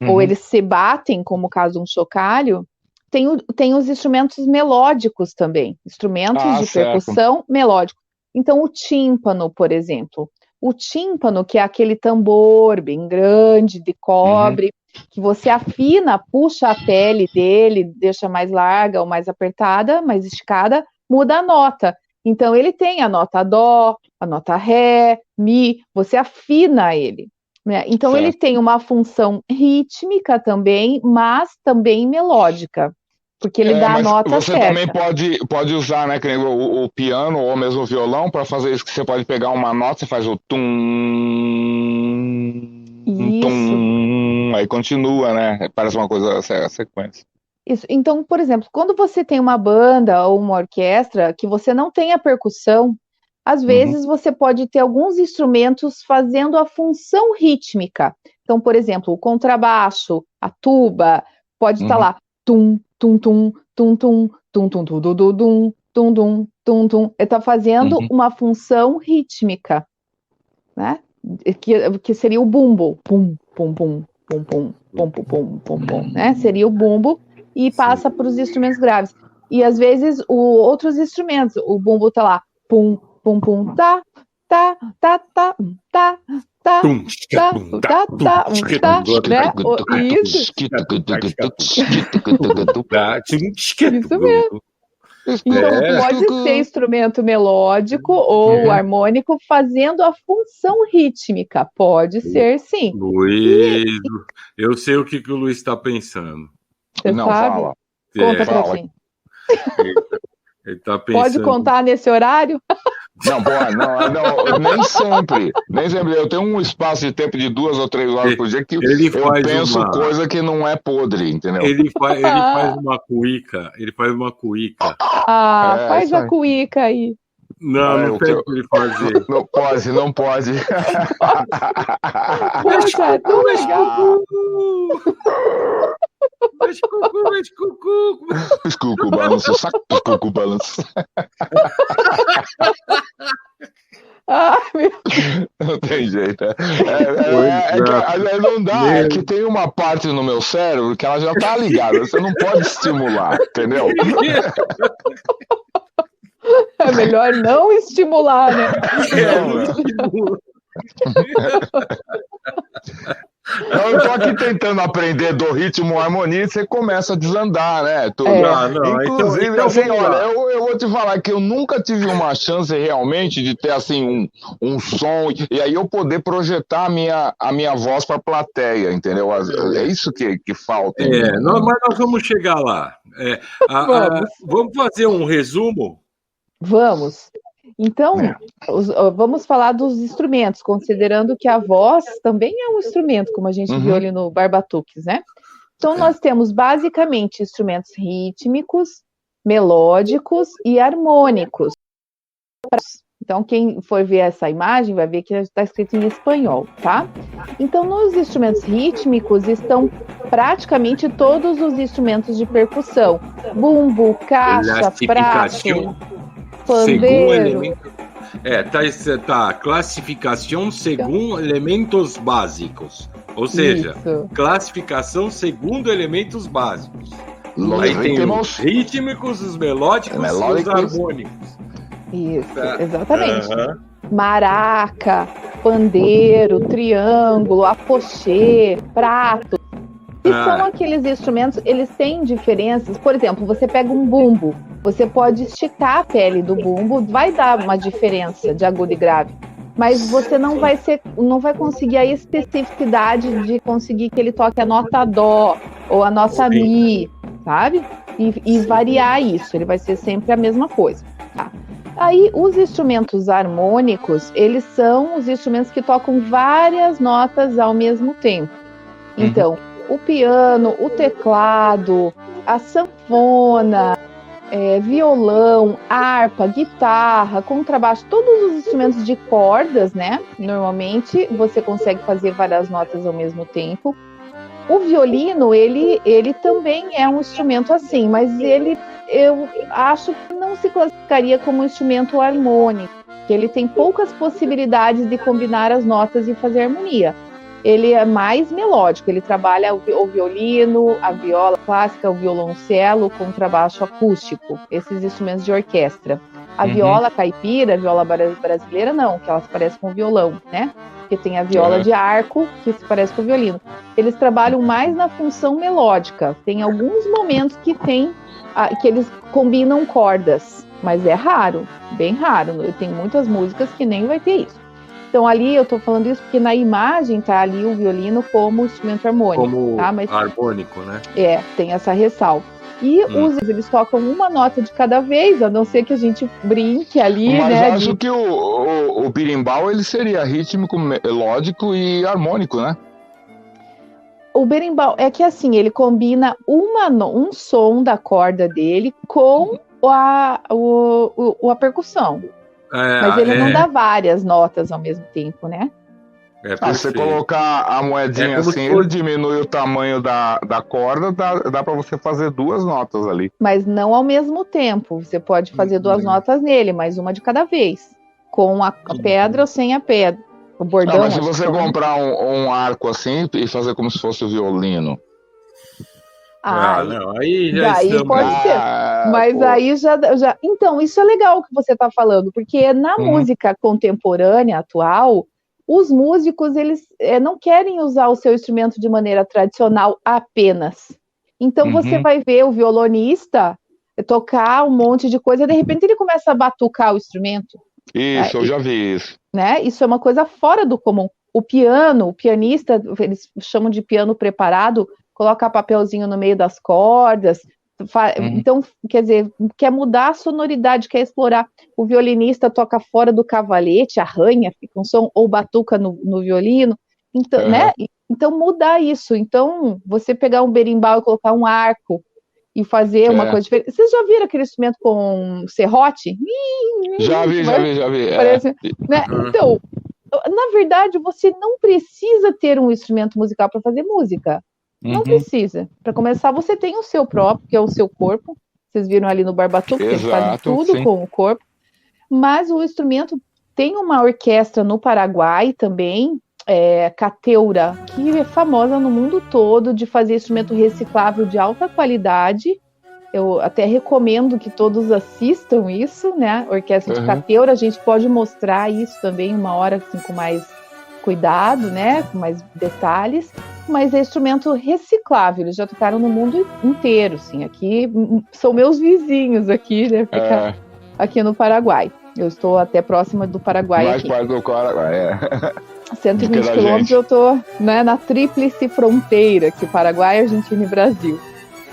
S6: Ou eles se batem, como o caso de um chocalho, tem os instrumentos melódicos também, instrumentos de percussão melódicos. Então, o tímpano, por exemplo. O tímpano, que é aquele tambor bem grande, de cobre, que você afina, puxa a pele dele, deixa mais larga ou mais apertada, mais esticada, muda a nota. Então, ele tem a nota dó, a nota ré, mi, você afina ele. Né? Então, ele tem uma função rítmica também, mas também melódica. Porque ele dá a nota
S4: você
S6: certa.
S4: Também pode usar, né, o piano ou mesmo o violão para fazer isso, que você pode pegar uma nota, você faz o tum, tum, aí continua, né? Parece uma coisa, a sequência.
S6: Isso. Então, por exemplo, quando você tem uma banda ou uma orquestra que você não tem a percussão, às vezes você pode ter alguns instrumentos fazendo a função rítmica. Então, por exemplo, o contrabaixo, a tuba, pode estar lá, tum, tum, tum, tum, tum, tum, tum, tum, tum, tum, tum, tum, tum, tum. Ele está fazendo uma função rítmica, né? Que seria o bumbo, pum, pum, pum, pum, pum, pum, pum, pum, pum, pum, né? Seria o bumbo e passa para os instrumentos graves. E às vezes outros instrumentos, o bumbo está lá, pum, pum, pum, tá, tá, tá, tá, tá. Tá, tá, tá, tá, né? Isso. Isso mesmo. Então, pode ser instrumento melódico ou harmônico fazendo a função rítmica. Pode ser, sim.
S3: Luiz, eu sei o que o Luiz está pensando.
S6: Você não sabe? Fala. Conta pra mim.
S3: Ele tá pensando...
S6: Pode contar nesse horário?
S4: Não, nem sempre. Nem sempre. Eu tenho um espaço de tempo de 2 ou 3 horas por dia que eu penso coisa que não é podre, entendeu?
S3: Ele faz uma cuíca.
S6: Faz a cuíca aí.
S3: Não tem que ele fazer.
S4: Não pode.
S6: Poxa, é tão legal.
S3: Mas cucu.
S4: Os cucu balança, saco dos cucu balança. Não tem jeito. Não dá. É que tem uma parte no meu cérebro que ela já tá ligada. Você não pode estimular, entendeu?
S6: É melhor não estimular, né?
S4: Eu tô aqui tentando aprender do ritmo harmonia e você começa a desandar, né? Tudo.
S3: Inclusive,
S4: então, assim, olha, eu vou vou te falar que eu nunca tive uma chance realmente de ter assim um som e aí eu poder projetar a minha voz para a plateia, entendeu? É isso que falta.
S3: Mas nós vamos chegar lá. Vamos fazer um resumo?
S6: Vamos. Então, vamos falar dos instrumentos, considerando que a voz também é um instrumento, como a gente viu ali no Barbatuques, né? Então, nós temos basicamente instrumentos rítmicos, melódicos e harmônicos. Então, quem for ver essa imagem vai ver que está escrito em espanhol, tá? Então, nos instrumentos rítmicos estão praticamente todos os instrumentos de percussão. Bumbo, caixa, prato, pandeiro.
S3: Tá. Classificação segundo elementos básicos. Ou seja, classificação segundo elementos básicos. Aí tem os rítmicos, os melódicos e os harmônicos.
S6: Isso, exatamente. Maraca, pandeiro, triângulo, apochê, prato. E são aqueles instrumentos, eles têm diferenças. Por exemplo, você pega um bumbo, você pode esticar a pele do bumbo, vai dar uma diferença de agudo e grave. Mas você não vai conseguir a especificidade de conseguir que ele toque a nota dó ou a nota mi, sabe? E variar isso, ele vai ser sempre a mesma coisa. Tá? Aí, os instrumentos harmônicos, eles são os instrumentos que tocam várias notas ao mesmo tempo. Então, o piano, o teclado, a sanfona, violão, harpa, guitarra, contrabaixo, todos os instrumentos de cordas, né? Normalmente você consegue fazer várias notas ao mesmo tempo. O violino, ele também é um instrumento assim, mas eu acho que não se classificaria como um instrumento harmônico, que ele tem poucas possibilidades de combinar as notas e fazer harmonia. Ele é mais melódico, ele trabalha o violino, a viola clássica, o violoncelo, o contrabaixo acústico, esses instrumentos de orquestra. A viola caipira, a viola brasileira, não, que elas parecem com o violão, né? Porque tem a viola de arco, que se parece com o violino. Eles trabalham mais na função melódica. Tem alguns momentos que eles combinam cordas, mas é raro, bem raro. Tem muitas músicas que nem vai ter isso. Então, ali eu tô falando isso porque na imagem tá ali o violino como instrumento harmônico.
S3: Como
S6: tá? Mas,
S3: harmônico, né?
S6: Tem essa ressalva. E eles tocam uma nota de cada vez, a não ser que a gente brinque ali,
S4: mas
S6: né?
S4: Mas acho que o berimbau, ele seria rítmico, melódico e harmônico, né?
S6: O berimbau é que assim, ele combina um som da corda dele com a percussão. Mas ele não dá várias notas ao mesmo tempo, né?
S4: Se você colocar a moedinha assim, ele diminui o tamanho da corda, dá para você fazer duas notas ali.
S6: Mas não ao mesmo tempo. Você pode fazer duas notas nele, mas uma de cada vez. Com a pedra ou sem a pedra. O bordão.
S4: Mas se você comprar um arco assim e fazer como se fosse o violino.
S3: Não, aí já
S6: daí
S3: estamos...
S6: pode ser. Mas aí já... Então, isso é legal que você está falando, porque na música contemporânea, atual, os músicos, eles não querem usar o seu instrumento de maneira tradicional apenas. Então, você vai ver o violonista tocar um monte de coisa, de repente ele começa a batucar o instrumento.
S4: Isso, eu já vi isso.
S6: Né? Isso é uma coisa fora do comum. O pianista, eles chamam de piano preparado, coloca papelzinho no meio das cordas. Então, quer dizer, quer mudar a sonoridade, quer explorar. O violinista toca fora do cavalete, arranha, fica um som, ou batuca no violino. Então, né? Então, mudar isso. Então, você pegar um berimbau e colocar um arco e fazer uma coisa diferente. Vocês já viram aquele instrumento com serrote?
S4: Já vi.
S6: Parece, né? Então, na verdade, você não precisa ter um instrumento musical para fazer música. Não precisa. Para começar, você tem o seu próprio, que é o seu corpo. Vocês viram ali no Barbatuques, ele faz tudo com o corpo. Mas o instrumento tem uma orquestra no Paraguai também, Cateura, que é famosa no mundo todo de fazer instrumento reciclável de alta qualidade. Eu até recomendo que todos assistam isso, né? Orquestra de Cateura, a gente pode mostrar isso também uma hora assim, com mais cuidado, né? Com mais detalhes. Mas é instrumento reciclável, eles já tocaram no mundo inteiro, assim. Aqui são meus vizinhos aqui, né? Fica aqui no Paraguai. Eu estou até próxima do Paraguai.
S4: Mais
S6: aqui.
S4: perto do Paraguai,
S6: 120 quilômetros, eu estou, né, na tríplice fronteira, que Paraguai, Argentina e Brasil.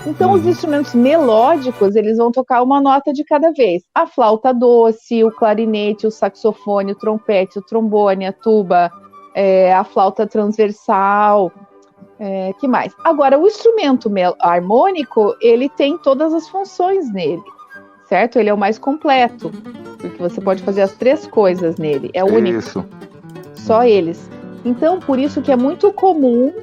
S6: Então, os instrumentos melódicos, eles vão tocar uma nota de cada vez. A flauta doce, o clarinete, o saxofone, o trompete, o trombone, a tuba, a flauta transversal, que mais? Agora, o instrumento harmônico, ele tem todas as funções nele, certo? Ele é o mais completo, porque você pode fazer as 3 coisas nele, é o único.
S4: Isso.
S6: Só eles. Então, por isso que é muito comum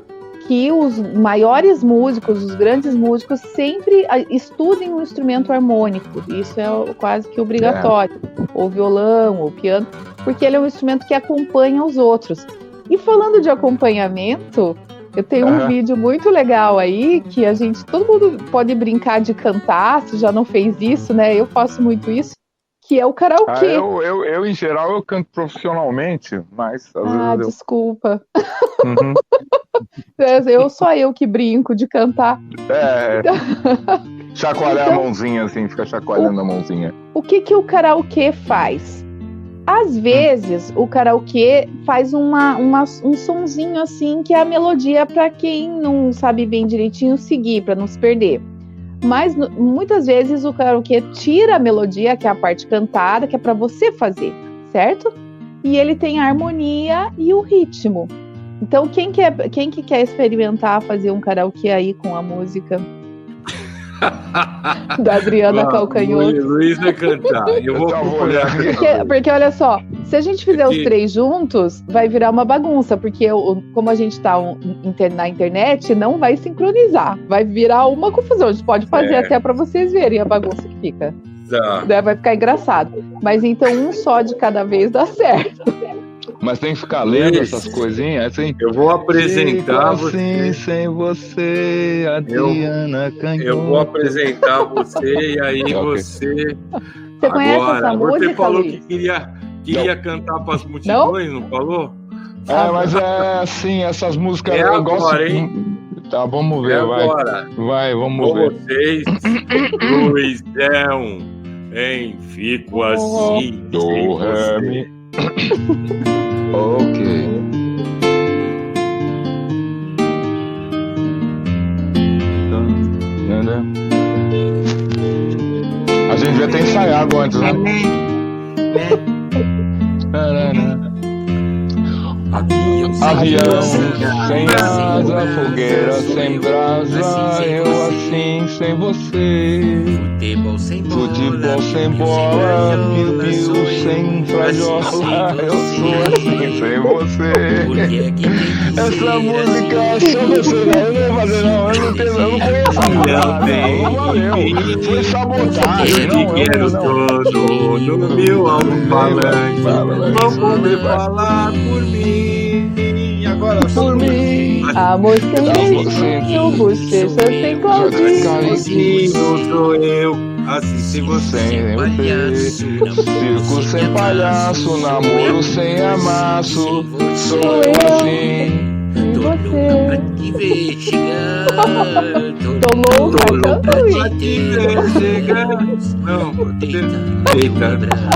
S6: que os maiores músicos, os grandes músicos, sempre estudem um instrumento harmônico. Isso é quase que obrigatório. Ou violão, ou piano, porque ele é um instrumento que acompanha os outros. E falando de acompanhamento, eu tenho um vídeo muito legal aí, que todo mundo pode brincar de cantar, se já não fez isso, né? Eu faço muito isso, que é o karaokê.
S4: Eu em geral, eu canto profissionalmente, mas às vezes
S6: desculpa. Só eu que brinco de cantar.
S4: Chacoalhar a mãozinha, assim, fica chacoalhando a mãozinha.
S6: O que o karaokê faz? Às vezes, o karaokê faz um sonzinho assim, que é a melodia para quem não sabe bem direitinho seguir, para não se perder. Mas muitas vezes o karaokê tira a melodia, que é a parte cantada, que é para você fazer, certo? E ele tem a harmonia e o ritmo. Então, quem que quer experimentar fazer um karaokê aí com a música da Adriana Calcanhoto?
S3: Luiz vai cantar. Eu vou olhar.
S6: Porque olha só, se a gente fizer os 3 juntos, vai virar uma bagunça, porque como a gente tá na internet, não vai sincronizar. Vai virar uma confusão. A gente pode fazer até para vocês verem a bagunça que fica. Vai ficar engraçado. Mas então, um só de cada vez dá certo.
S4: Mas tem que ficar lendo essas coisinhas, assim.
S3: Eu vou apresentar
S4: você. Sem você, Adriana Canhoto.
S3: Eu vou apresentar você e aí você.
S6: Você conhece essa música?
S3: Você falou
S6: Luiz?
S3: que queria cantar para as multidões, não falou?
S4: Mas é assim, essas músicas
S3: eu
S4: gosto.
S3: Agora, hein?
S4: Tá, vamos ver,
S3: agora.
S4: Vai, vamos ver.
S3: Com vocês, Luizão, em Fico Assim.
S4: Do Rami. Ok. A gente vai ter ensaiado antes, né? Avião sem asa, fogueira sem brasa, eu assim sem você. Futebol sem bola, piu-piu sem frajola, eu sou assim sem você. Essa música só você não vai fazer, não. Eu não conheço. Foi sabotagem.
S3: Eu quero todo no meu alto-falante. Vamos me falar por mim. Agora
S6: por mim. Amor sem jeitinho, bochecha sem claudinho.
S3: Sou eu, assim sem você.
S4: Circo sem palhaço, namoro sem amasso. Sou eu assim.
S6: E você? Tô louca, canta
S3: te ver chegar. Não, eita,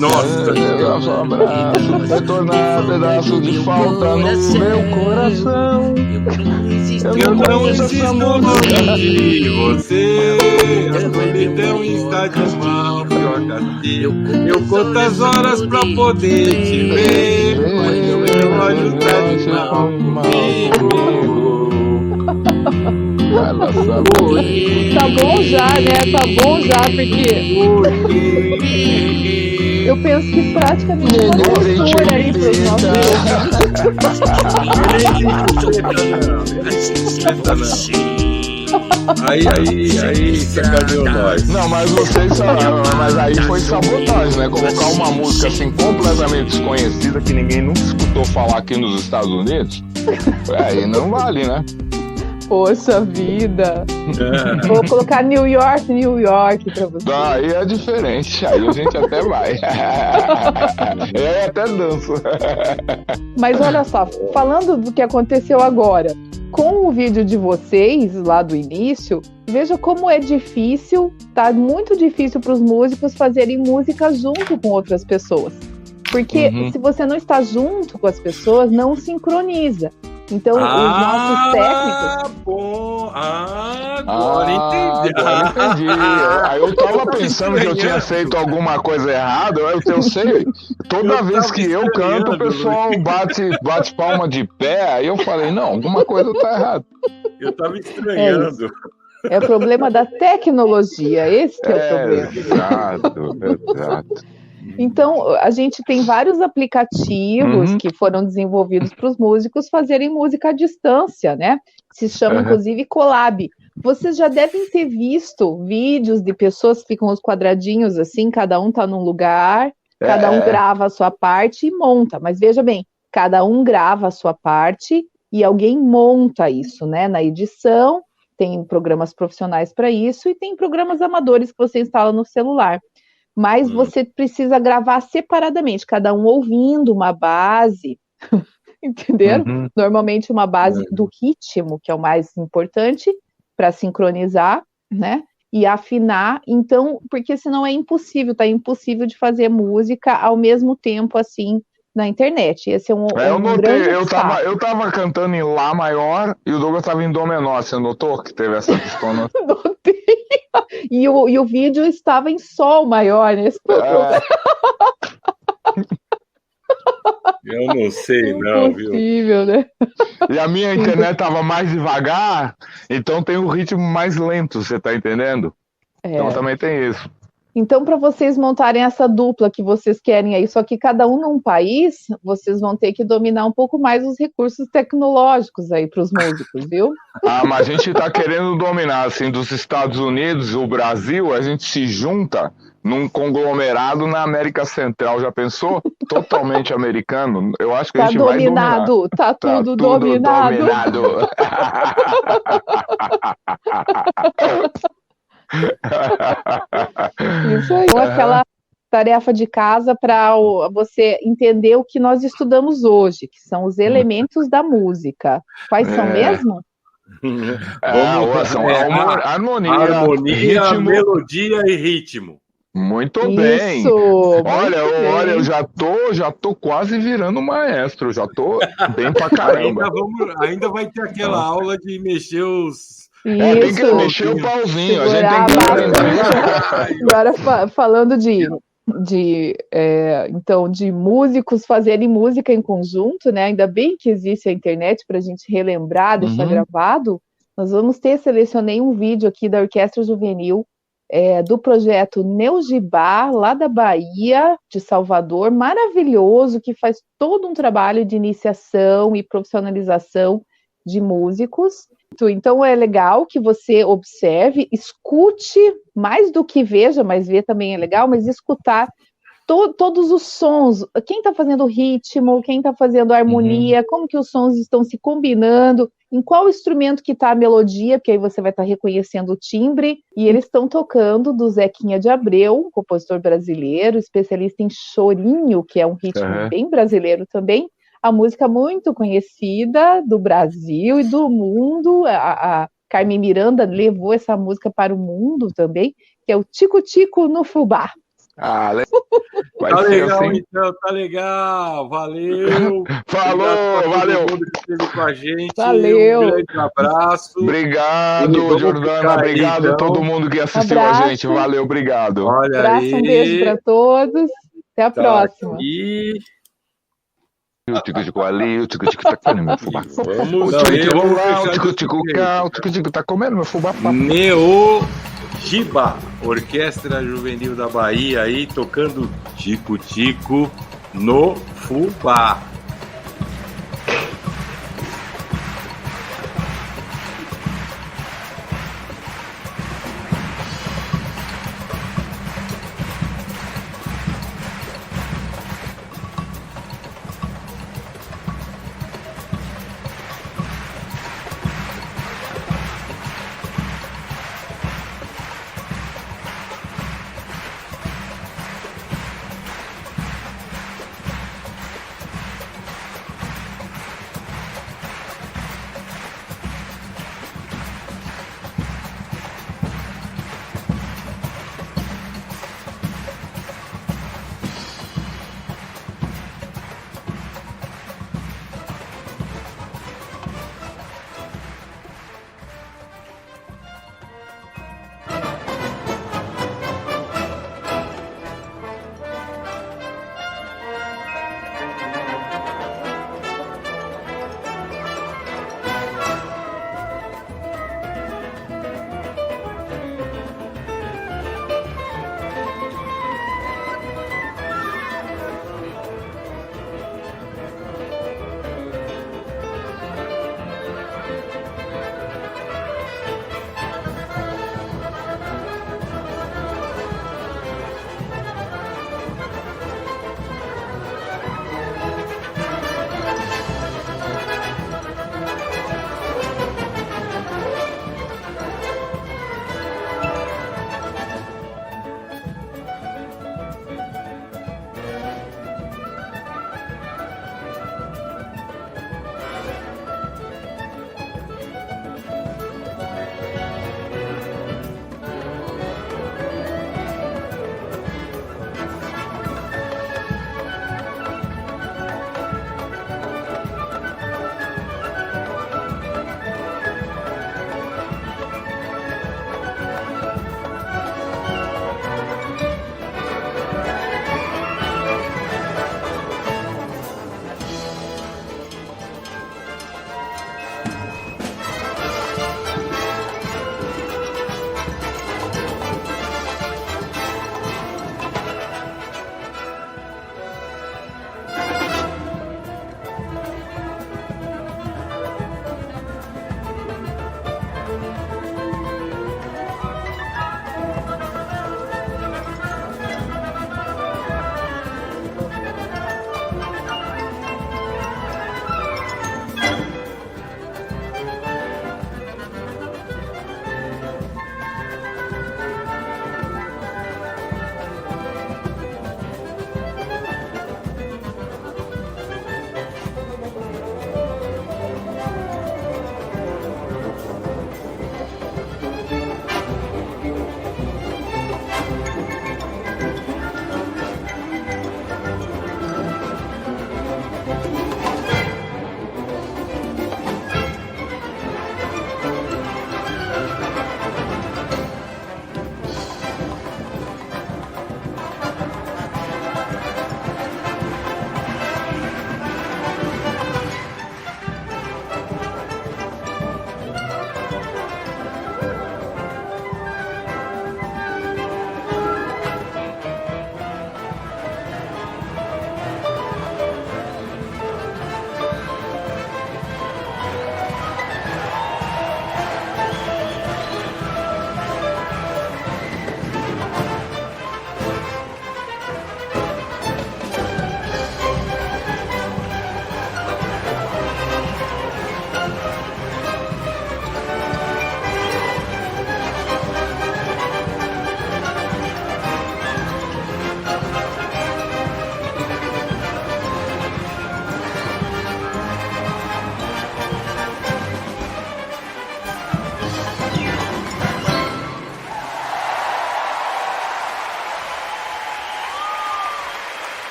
S3: nossa,
S4: só abraço, retornar pedaço de falta no meu coração.
S3: Eu não insisto longe de você. A solidão está de mal, pior castigo. Eu conto as horas pra poder te ver, mas o relógio tá de mal comigo.
S6: Tá bom já, né? Tá bom já, porque eu penso que praticamente uma leitura aí pros nossos.
S3: Aí, sacaneou nós.
S4: Não, mas mas aí foi sabotagem, né? Colocar uma música assim completamente desconhecida que ninguém nunca escutou falar aqui nos Estados Unidos, aí não vale, né?
S6: Poxa vida. Vou colocar New York pra você.
S4: Aí é diferente, aí a gente até vai. Eu até danço.
S6: Mas olha só, falando do que aconteceu agora, com o vídeo de vocês, lá do início, veja como é difícil, tá muito difícil para os músicos fazerem música junto com outras pessoas. Porque se você não está junto com as pessoas, não sincroniza. Então, os nossos técnicos...
S4: Agora entendi. Aí eu tava pensando que eu tinha feito alguma coisa errada, eu sei. Toda vez que eu canto, o pessoal bate palma de pé, aí eu falei, não, alguma coisa tá errada.
S3: Eu tava estranhando.
S6: É o problema da tecnologia, esse que é o problema.
S4: Exato.
S6: Então, a gente tem vários aplicativos que foram desenvolvidos para os músicos fazerem música à distância, né? Se chama, inclusive, Collab. Vocês já devem ter visto vídeos de pessoas que ficam os quadradinhos assim, cada um está num lugar, cada um grava a sua parte e monta. Mas veja bem, cada um grava a sua parte e alguém monta isso, né? Na edição, tem programas profissionais para isso e tem programas amadores que você instala no celular. Mas você precisa gravar separadamente, cada um ouvindo uma base, entenderam? Normalmente uma base do ritmo, que é o mais importante, para sincronizar, né? E afinar, então, porque senão é impossível, tá impossível de fazer música ao mesmo tempo, assim, na internet. Esse é um grande
S4: saco. Eu tava cantando em Lá maior e o Douglas tava em Dó menor, você notou que teve essa dissonância?
S6: Notei. E o vídeo estava em Sol maior nesse programa.
S3: Eu não sei, não, viu?
S6: Impossível, né?
S4: E a minha internet tava mais devagar, então tem o ritmo mais lento, você tá entendendo? Então também tem isso.
S6: Então, para vocês montarem essa dupla que vocês querem aí, só que cada um num país, vocês vão ter que dominar um pouco mais os recursos tecnológicos aí para os músicos, viu?
S4: Mas a gente está querendo dominar, assim, dos Estados Unidos, o Brasil, a gente se junta num conglomerado na América Central, já pensou? Totalmente americano. Eu acho que a gente vai dominar.
S6: Tá tudo dominado. Isso aí. Então, aquela tarefa de casa para você entender o que nós estudamos hoje, que são os elementos da música. Quais são mesmo?
S3: Harmonia, ritmo, melodia e ritmo.
S4: Muito bem. Olha, eu já tô quase virando maestro, já tô bem pra caramba.
S3: Ainda vai ter aquela aula de mexer os...
S4: tem que mexer o pauzinho, a gente tem que aprender.
S6: Agora, falando de músicos fazerem música em conjunto, né? Ainda bem que existe a internet para a gente relembrar, deixar gravado. Nós vamos selecionei um vídeo aqui da Orquestra Juvenil, do projeto Neugibá, lá da Bahia, de Salvador, maravilhoso, que faz todo um trabalho de iniciação e profissionalização de músicos. Então é legal que você observe, escute, mais do que veja, mas ver também é legal, mas escutar todos os sons, quem está fazendo o ritmo, quem está fazendo a harmonia, como que os sons estão se combinando, em qual instrumento que está a melodia, porque aí você vai estar reconhecendo o timbre, e eles estão tocando do Zequinha de Abreu, um compositor brasileiro, especialista em chorinho, que é um ritmo bem brasileiro também, a música muito conhecida do Brasil e do mundo, a Carmen Miranda levou essa música para o mundo também, que é o Tico Tico no Fubá.
S3: Tá legal, assim. Então, tá legal, valeu.
S4: Falou, valeu.
S3: Todo mundo que esteve com a gente.
S6: Valeu.
S3: Um grande abraço.
S4: Obrigado, Jordana. Obrigado a todo mundo que assistiu a gente. Valeu, obrigado.
S3: Olha
S6: abraço,
S3: aí.
S6: Um beijo para todos. Até a próxima.
S3: E...
S4: O tico-tico ali, o tico-tico tá comendo meu fubá.
S3: Vamos
S4: lá, o tico-tico cá, o tico-tico tá comendo meu fubá.
S3: Neugibá, Orquestra Juvenil da Bahia aí, tocando tico-tico no fubá.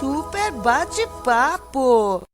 S1: super bate-papo.